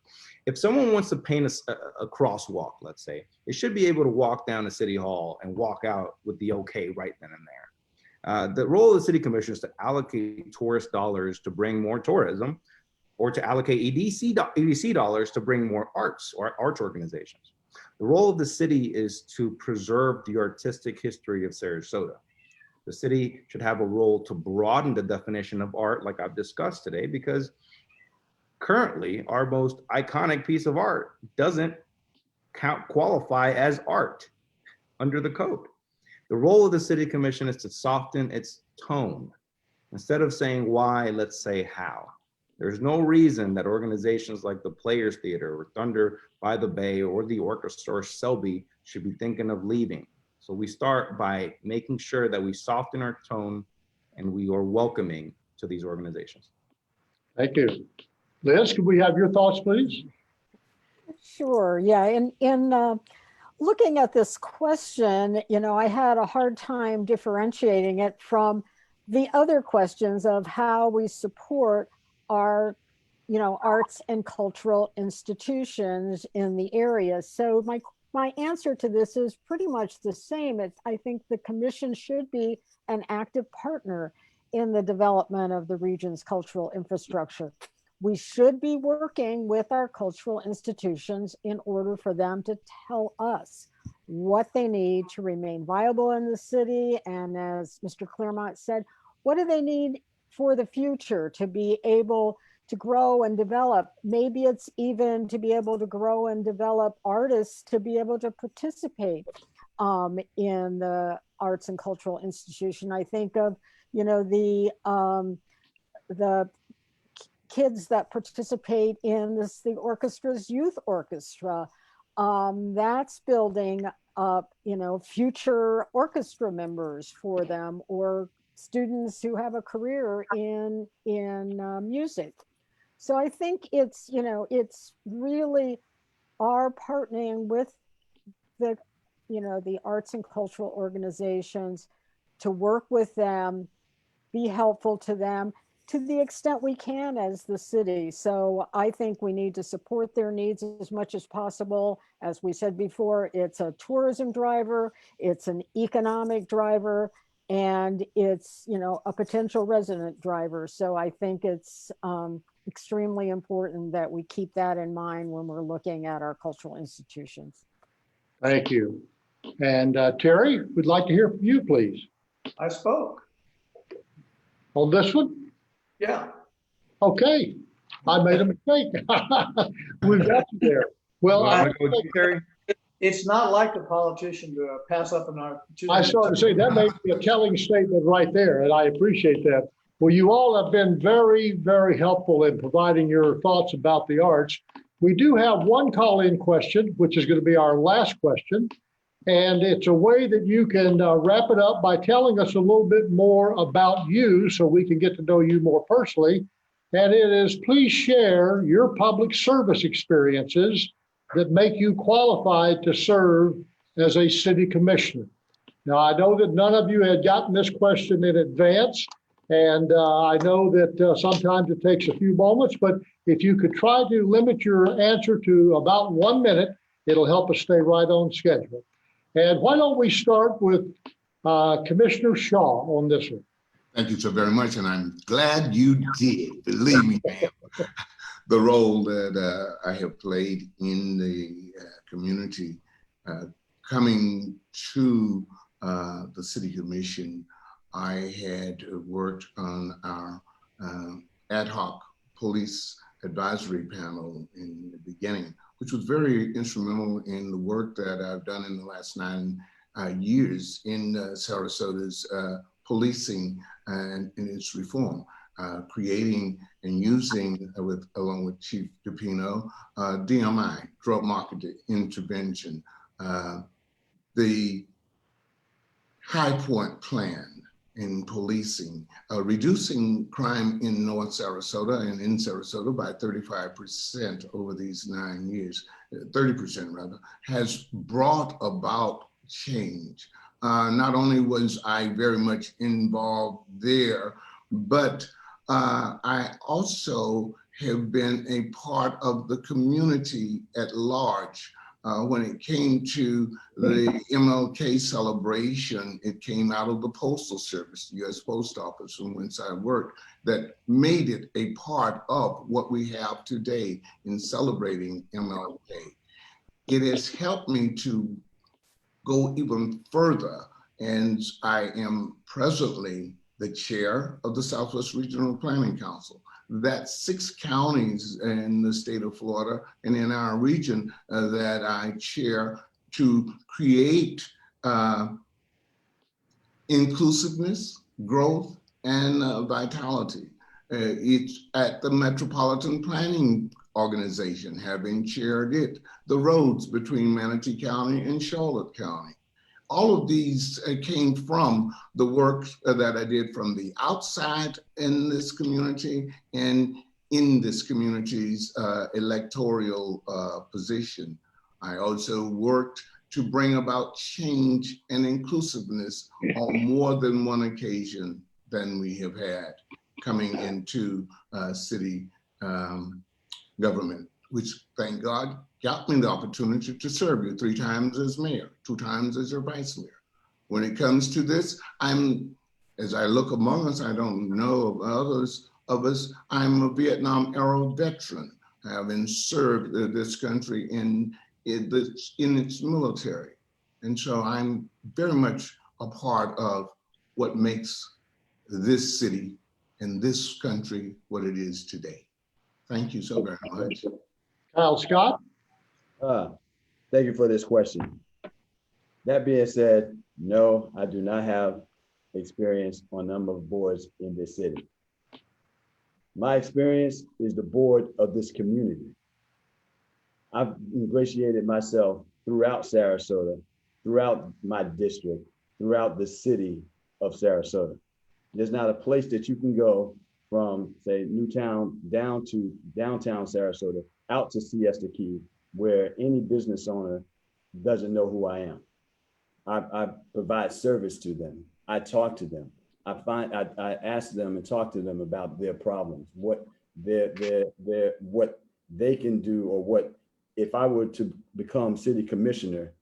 If someone wants to paint a crosswalk, let's say, they should be able to walk down to City Hall and walk out with the okay right then and there. The role of the city commission is to allocate tourist dollars to bring more tourism, or to allocate EDC dollars to bring more arts or arts organizations. The role of the city is to preserve the artistic history of Sarasota. The city should have a role to broaden the definition of art, like I've discussed today, because currently our most iconic piece of art doesn't qualify as art under the code. The role of the city commission is to soften its tone. Instead of saying why, let's say how. There's no reason that organizations like the Players Theater or Thunder by the Bay or the Orchestra or Selby should be thinking of leaving. So we start by making sure that we soften our tone and we are welcoming to these organizations. Thank you. Liz, could we have your thoughts, please? Sure, yeah, in looking at this question, I had a hard time differentiating it from the other questions of how we support our, arts and cultural institutions in the area. So my answer to this is pretty much the same. I think the commission should be an active partner in the development of the region's cultural infrastructure. We should be working with our cultural institutions in order for them to tell us what they need to remain viable in the city. And as Mr. Claremont said, what do they need for the future to be able to grow and develop. Maybe it's even to be able to grow and develop artists to be able to participate in the arts and cultural institution. I think of, you know, the kids that participate in the orchestra's youth orchestra. That's building up, you know, future orchestra members for them, or students who have a career in music. So I think it's, you know, it's really our partnering with the, you know, the arts and cultural organizations to work with them, be helpful to them to the extent we can as the city. So I think we need to support their needs as much as possible. As we said before, it's a tourism driver, it's an economic driver, and it's, you know, a potential resident driver. So I think it's extremely important that we keep that in mind when we're looking at our cultural institutions. Thank you. And Terry, we'd like to hear from you, please. I spoke. On this one? Yeah. Okay, I made a mistake. We've got you there. Well, Wanna go, Terry? It's not like a politician to pass up an opportunity. I started to say that may be a telling statement right there, and I appreciate that. Well, you all have been very, very helpful in providing your thoughts about the arts. We do have one call-in question, which is going to be our last question. And it's a way that you can wrap it up by telling us a little bit more about you so we can get to know you more personally. And it is, please share your public service experiences that make you qualified to serve as a city commissioner. Now, I know that none of you had gotten this question in advance, and I know that sometimes it takes a few moments, but if you could try to limit your answer to about 1 minute, it'll help us stay right on schedule. And why don't we start with Commissioner Shaw on this one? Thank you so very much, and I'm glad you did. Believe me, ma'am. The role that I have played in the community, coming to the City Commission, I had worked on our ad hoc police advisory panel in the beginning, which was very instrumental in the work that I've done in the last 9 years in Sarasota's policing and in its reform, creating and using, along with Chief DePino, DMI, drug market intervention, the High Point Plan in policing, reducing crime in North Sarasota and in Sarasota by 35% over these 9 years, 30% rather, has brought about change. Not only was I very much involved there, but I also have been a part of the community at large. When it came to the MLK celebration, it came out of the Postal Service, the U.S. Post Office, from whence I worked, that made it a part of what we have today in celebrating MLK. It has helped me to go even further, and I am presently the chair of the Southwest Regional Planning Council. That's 6 counties in the state of Florida and in our region that I chair to create inclusiveness, growth, and vitality. It's at the Metropolitan Planning Organization, having chaired it, the roads between Manatee County and Charlotte County. All of these came from the work that I did from the outside in this community and in this community's electoral position. I also worked to bring about change and inclusiveness on more than one occasion than we have had coming into city government, which, thank God, got me the opportunity to serve you 3 times as mayor, 2 times as your vice mayor. When it comes to this, as I look among us, I don't know of others of us, I'm a Vietnam era veteran, having served this country in its military. And so I'm very much a part of what makes this city and this country what it is today. Thank you so very much. Kyle Scott? Thank you for this question. That being said, no, I do not have experience on a number of boards in this city. My experience is the board of this community. I've ingratiated myself throughout Sarasota, throughout my district, throughout the city of Sarasota. There's not a place that you can go from, say, Newtown down to downtown Sarasota, out to Siesta Key, where any business owner doesn't know who I am. I provide service to them. I talk to them. I ask them and talk to them about their problems, what what they can do, or what, if I were to become city commissioner,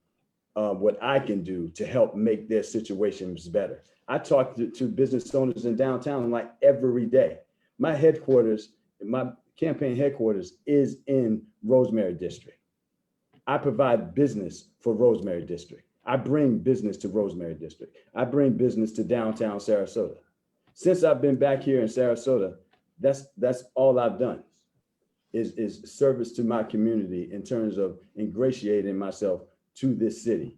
what I can do to help make their situations better. I talk to business owners in downtown like every day. My headquarters, my campaign headquarters is in Rosemary District. I provide business for Rosemary District. I bring business to Rosemary District. I bring business to downtown Sarasota. Since I've been back here in Sarasota, that's all I've done is service to my community in terms of ingratiating myself to this city.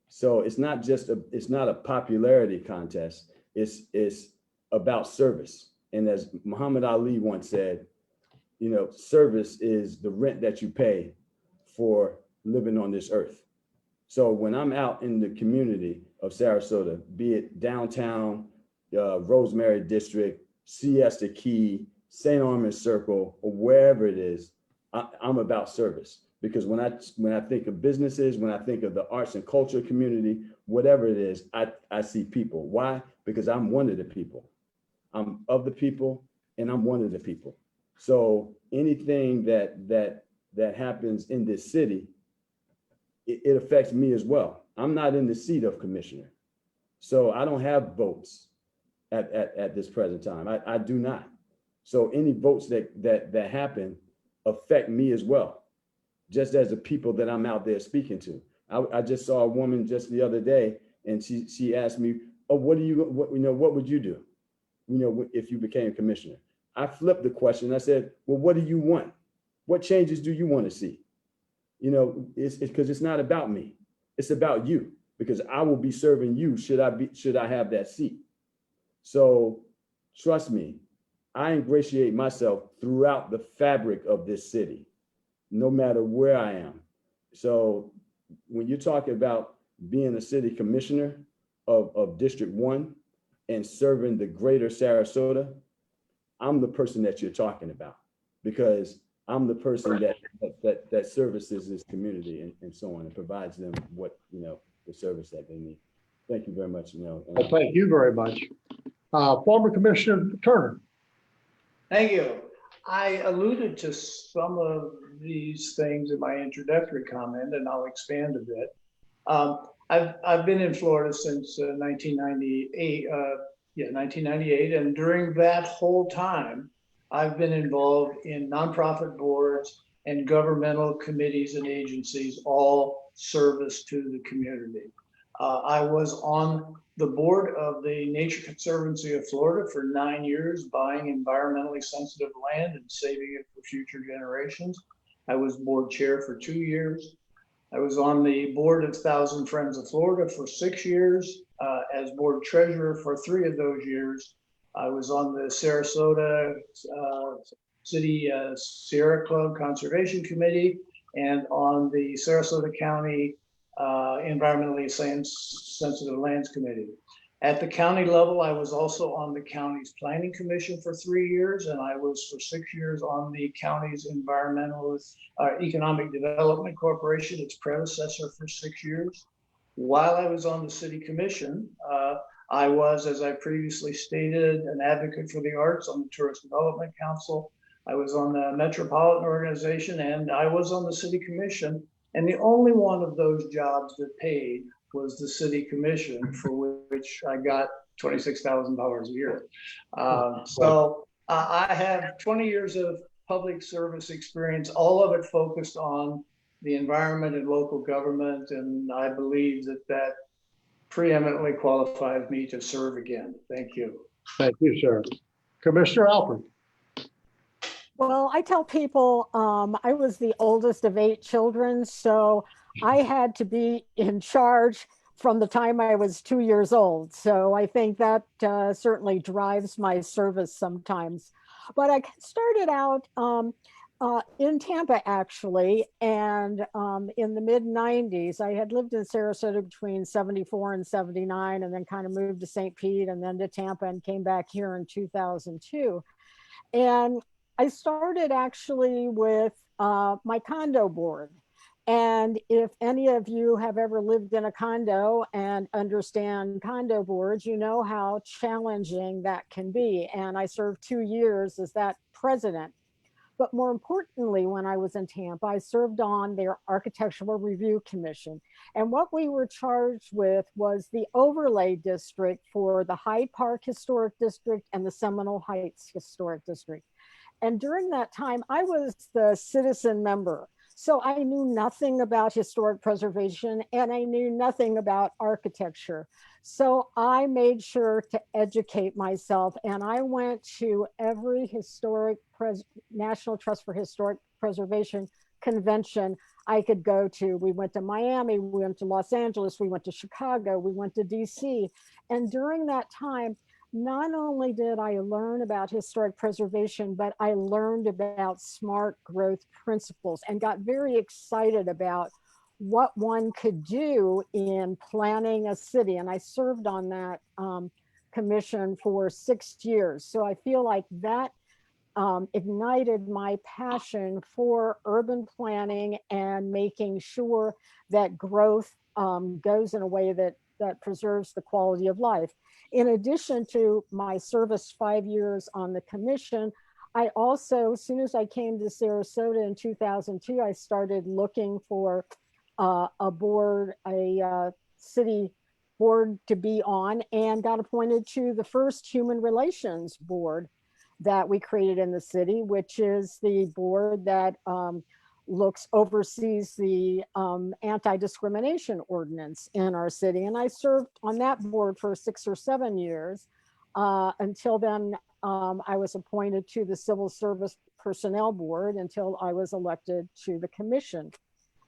So it's not a popularity contest. It's about service. And as Muhammad Ali once said, you know, service is the rent that you pay for living on this earth. So when I'm out in the community of Sarasota, be it downtown, Rosemary District, Siesta Key, St. Armand Circle, or wherever it is, I'm about service. Because when I think of businesses, when I think of the arts and culture community, whatever it is, I see people. Why? Because I'm one of the people. I'm of the people, and I'm one of the people. So anything that happens in this city, it affects me as well. I'm not in the seat of commissioner, so I don't have votes at this present time. I do not. So any votes that happen affect me as well, just as the people that I'm out there speaking to. I just saw a woman just the other day, and she asked me, "Oh, what would you do, if you became commissioner?" I flipped the question. I said, "Well, what do you want? What changes do you want to see?" It's because it's not about me. It's about you, because I will be serving you should I have that seat. So trust me, I ingratiate myself throughout the fabric of this city, no matter where I am. So when you're talking about being a city commissioner of District 1 and serving the greater Sarasota, I'm the person that you're talking about, because I'm the person that services this community and so on, and provides them what, the service that they need. Thank you very much. Well, thank you very much. Former Commissioner Turner. Thank you. I alluded to some of these things in my introductory comment, and I'll expand a bit. I've been in Florida since 1998. 1998, and during that whole time, I've been involved in nonprofit boards and governmental committees and agencies, all service to the community. I was on the board of the Nature Conservancy of Florida for 9 years, buying environmentally sensitive land and saving it for future generations. I was board chair for 2 years. I was on the board of Thousand Friends of Florida for 6 years, as board treasurer for 3 of those years. I was on the Sarasota City Sierra Club Conservation Committee and on the Sarasota County Environmentally Sensitive Lands Committee. At the county level, I was also on the county's planning commission for 3 years, and I was for 6 years on the county's environmental economic development corporation, its predecessor, for 6 years. While I was on the city commission, I was, as I previously stated, an advocate for the arts on the Tourist Development Council. I was on the Metropolitan Organization, and I was on the city commission. And the only one of those jobs that paid was the city commission, for which I got $26,000 a year. So I have 20 years of public service experience, all of it focused on the environment and local government. And I believe that preeminently qualifies me to serve again. Thank you. Thank you, sir. Commissioner Alfred. Well, I tell people I was the oldest of 8 children, so I had to be in charge from the time I was 2 years old. So I think that certainly drives my service sometimes. But I started out in Tampa, actually, and in the mid 90s. I had lived in Sarasota between 74 and 79, and then kind of moved to St. Pete and then to Tampa and came back here in 2002. And I started actually with my condo board. And if any of you have ever lived in a condo and understand condo boards, you know how challenging that can be. And I served 2 years as that president. But more importantly, when I was in Tampa, I served on their Architectural Review Commission. And what we were charged with was the overlay district for the Hyde Park Historic District and the Seminole Heights Historic District. And during that time, I was the citizen member. So I knew nothing about historic preservation and I knew nothing about architecture. So I made sure to educate myself, and I went to every National Trust for Historic Preservation convention I could go to. We went to Miami, we went to Los Angeles, we went to Chicago, we went to DC. And during that time, not only did I learn about historic preservation, but I learned about smart growth principles and got very excited about what one could do in planning a city. And I served on that commission for 6 years. So I feel like that ignited my passion for urban planning and making sure that growth goes in a way that preserves the quality of life. In addition to my service 5 years on the commission, I also, as soon as I came to Sarasota in 2002, I started looking for a board, a city board to be on, and got appointed to the first human relations board that we created in the city, which is the board that oversees the anti-discrimination ordinance in our city. And I served on that board for 6 or 7 years. Until then, I was appointed to the Civil Service Personnel Board until I was elected to the commission.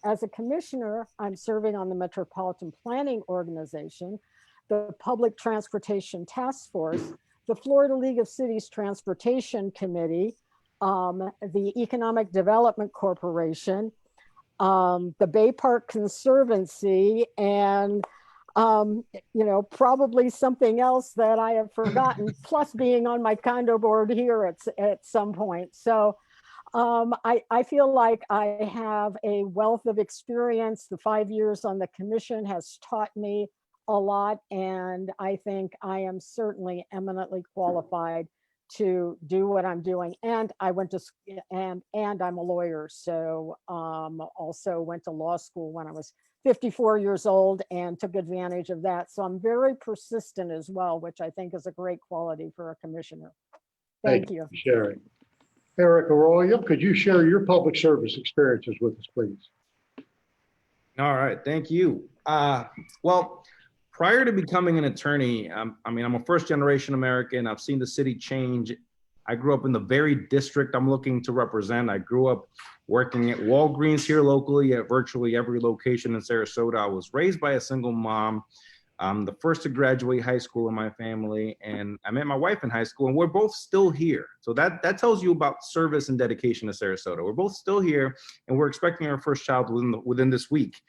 As a commissioner, I'm serving on the Metropolitan Planning Organization, the Public Transportation Task Force, the Florida League of Cities Transportation Committee, the Economic Development Corporation, the Bay Park Conservancy, and probably something else that I have forgotten, plus being on my condo board here at some point. So I feel like I have a wealth of experience. The 5 years on the commission has taught me a lot, and I think I am certainly eminently qualified to do what I'm doing. And I went to and I'm a lawyer, so also went to law school when I was 54 years old and took advantage of that. So I'm very persistent as well, which I think is a great quality for a commissioner. Thank you. For sharing. Eric Arroyo, could you share your public service experiences with us, please? All right, thank you. Well, prior to becoming an attorney, I'm a first-generation American. I've seen the city change. I grew up in the very district I'm looking to represent. I grew up working at Walgreens here locally at virtually every location in Sarasota. I was raised by a single mom. I'm the first to graduate high school in my family, and I met my wife in high school, and we're both still here. So that tells you about service and dedication to Sarasota. We're both still here, and we're expecting our first child within this week.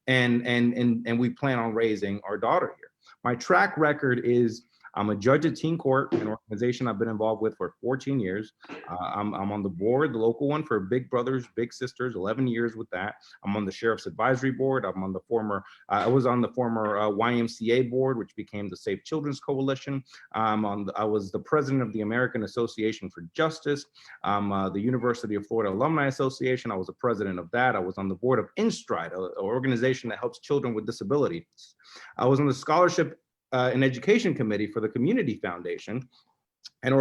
And we plan on raising our daughter here. My track record is I'm a judge at Teen Court, an organization I've been involved with for 14 years. I'm on the board, the local one for Big Brothers, Big Sisters, 11 years with that. I'm on the Sheriff's Advisory Board. I was on the former YMCA board, which became the Safe Children's Coalition. I was the president of the American Association for Justice, the University of Florida Alumni Association. I was the president of that. I was on the board of InStride, an organization that helps children with disabilities. I was on the Scholarship and Education Committee for the Community Foundation, and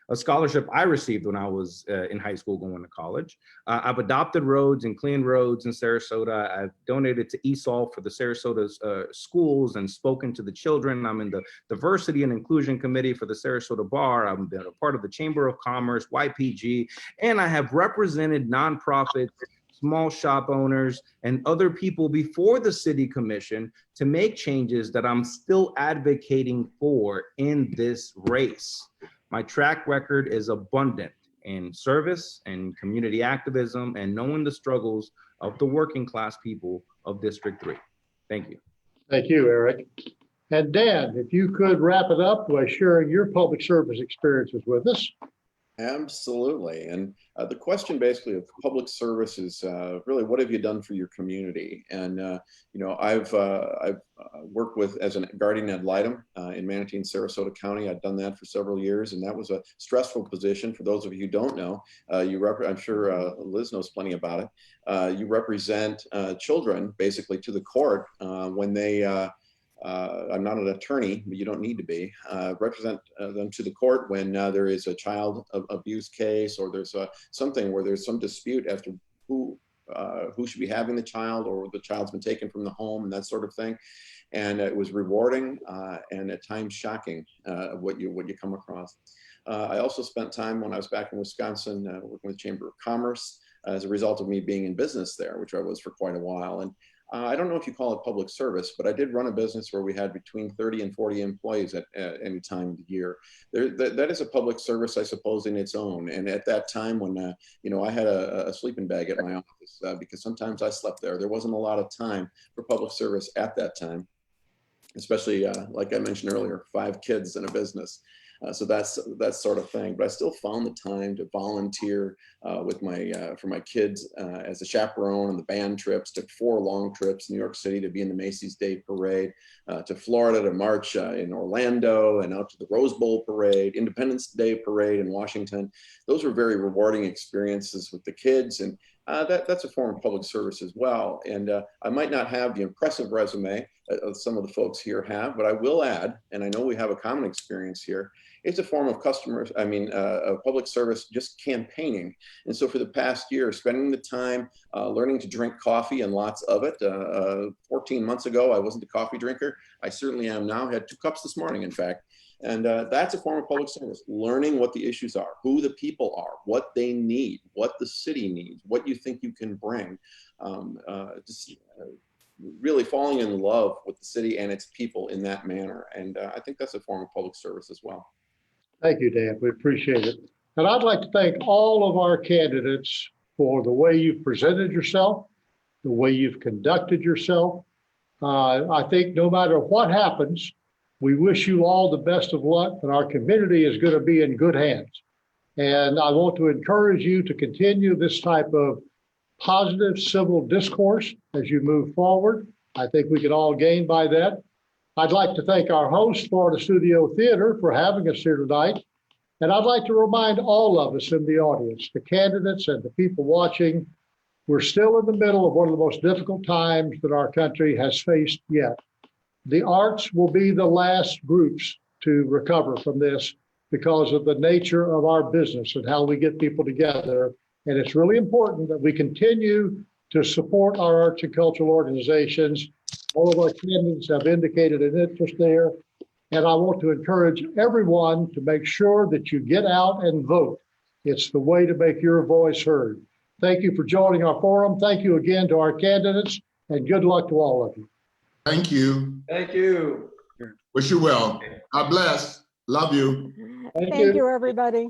a scholarship I received when I was in high school going to college. I've adopted roads and cleaned roads in Sarasota. I've donated to ESOL for the Sarasota's schools and spoken to the children. I'm in the Diversity and Inclusion Committee for the Sarasota Bar. I've been a part of the Chamber of Commerce, YPG, and I have represented nonprofits, small shop owners, and other people before the city commission to make changes that I'm still advocating for in this race. My track record is abundant in service and community activism and knowing the struggles of the working class people of District 3. Thank you. Thank you, Eric. And Dan, if you could wrap it up by sharing your public service experiences with us. Absolutely. And the question basically of public service is really, what have you done for your community? And, you know, I've worked with as a guardian ad litem in Manatee and Sarasota County. I've done that for several years, and that was a stressful position. For those of you who don't know, I'm sure Liz knows plenty about it. You represent children basically to the court when they, I'm not an attorney, but you don't need to be, represent them to the court when there is a child abuse case, or there's something where there's some dispute as to who should be having the child, or the child's been taken from the home and that sort of thing. And it was rewarding and at times shocking what you come across. I also spent time when I was back in Wisconsin working with the Chamber of Commerce as a result of me being in business there, which I was for quite a while. And I don't know if you call it public service, but I did run a business where we had between 30 and 40 employees at any time of the year. That is a public service, I suppose, in its own. And at that time when, you know, I had a sleeping bag at my office because sometimes I slept there. There wasn't a lot of time for public service at that time, especially like I mentioned earlier, 5 kids in a business. So that's sort of thing. But I still found the time to volunteer with for my kids as a chaperone on the band trips. Took 4 long trips, New York City to be in the Macy's Day Parade, to Florida to march in Orlando, and out to the Rose Bowl Parade, Independence Day Parade in Washington. Those were very rewarding experiences with the kids, and that's a form of public service as well. And I might not have the impressive resume some of the folks here have, but I will add, and I know we have a common experience here, it's a form of public service, just campaigning. And so for the past year, spending the time learning to drink coffee, and lots of it. 14 months ago, I wasn't a coffee drinker. I certainly am now. I had 2 cups this morning, in fact. And that's a form of public service, learning what the issues are, who the people are, what they need, what the city needs, what you think you can bring. Really falling in love with the city and its people in that manner. And I think that's a form of public service as well. Thank you, Dan. We appreciate it. And I'd like to thank all of our candidates for the way you've presented yourself, the way you've conducted yourself. I think no matter what happens, we wish you all the best of luck, and our community is going to be in good hands. And I want to encourage you to continue this type of positive civil discourse as you move forward. I think we can all gain by that. I'd like to thank our host, Florida Studio Theater, for having us here tonight. And I'd like to remind all of us in the audience, the candidates and the people watching, we're still in the middle of one of the most difficult times that our country has faced yet. The arts will be the last groups to recover from this because of the nature of our business and how we get people together. And it's really important that we continue to support our arts and cultural organizations. All of our candidates have indicated an interest there. And I want to encourage everyone to make sure that you get out and vote. It's the way to make your voice heard. Thank you for joining our forum. Thank you again to our candidates, and good luck to all of you. Thank you. Thank you. Wish you well. God bless. Love you. Thank Thank you, everybody.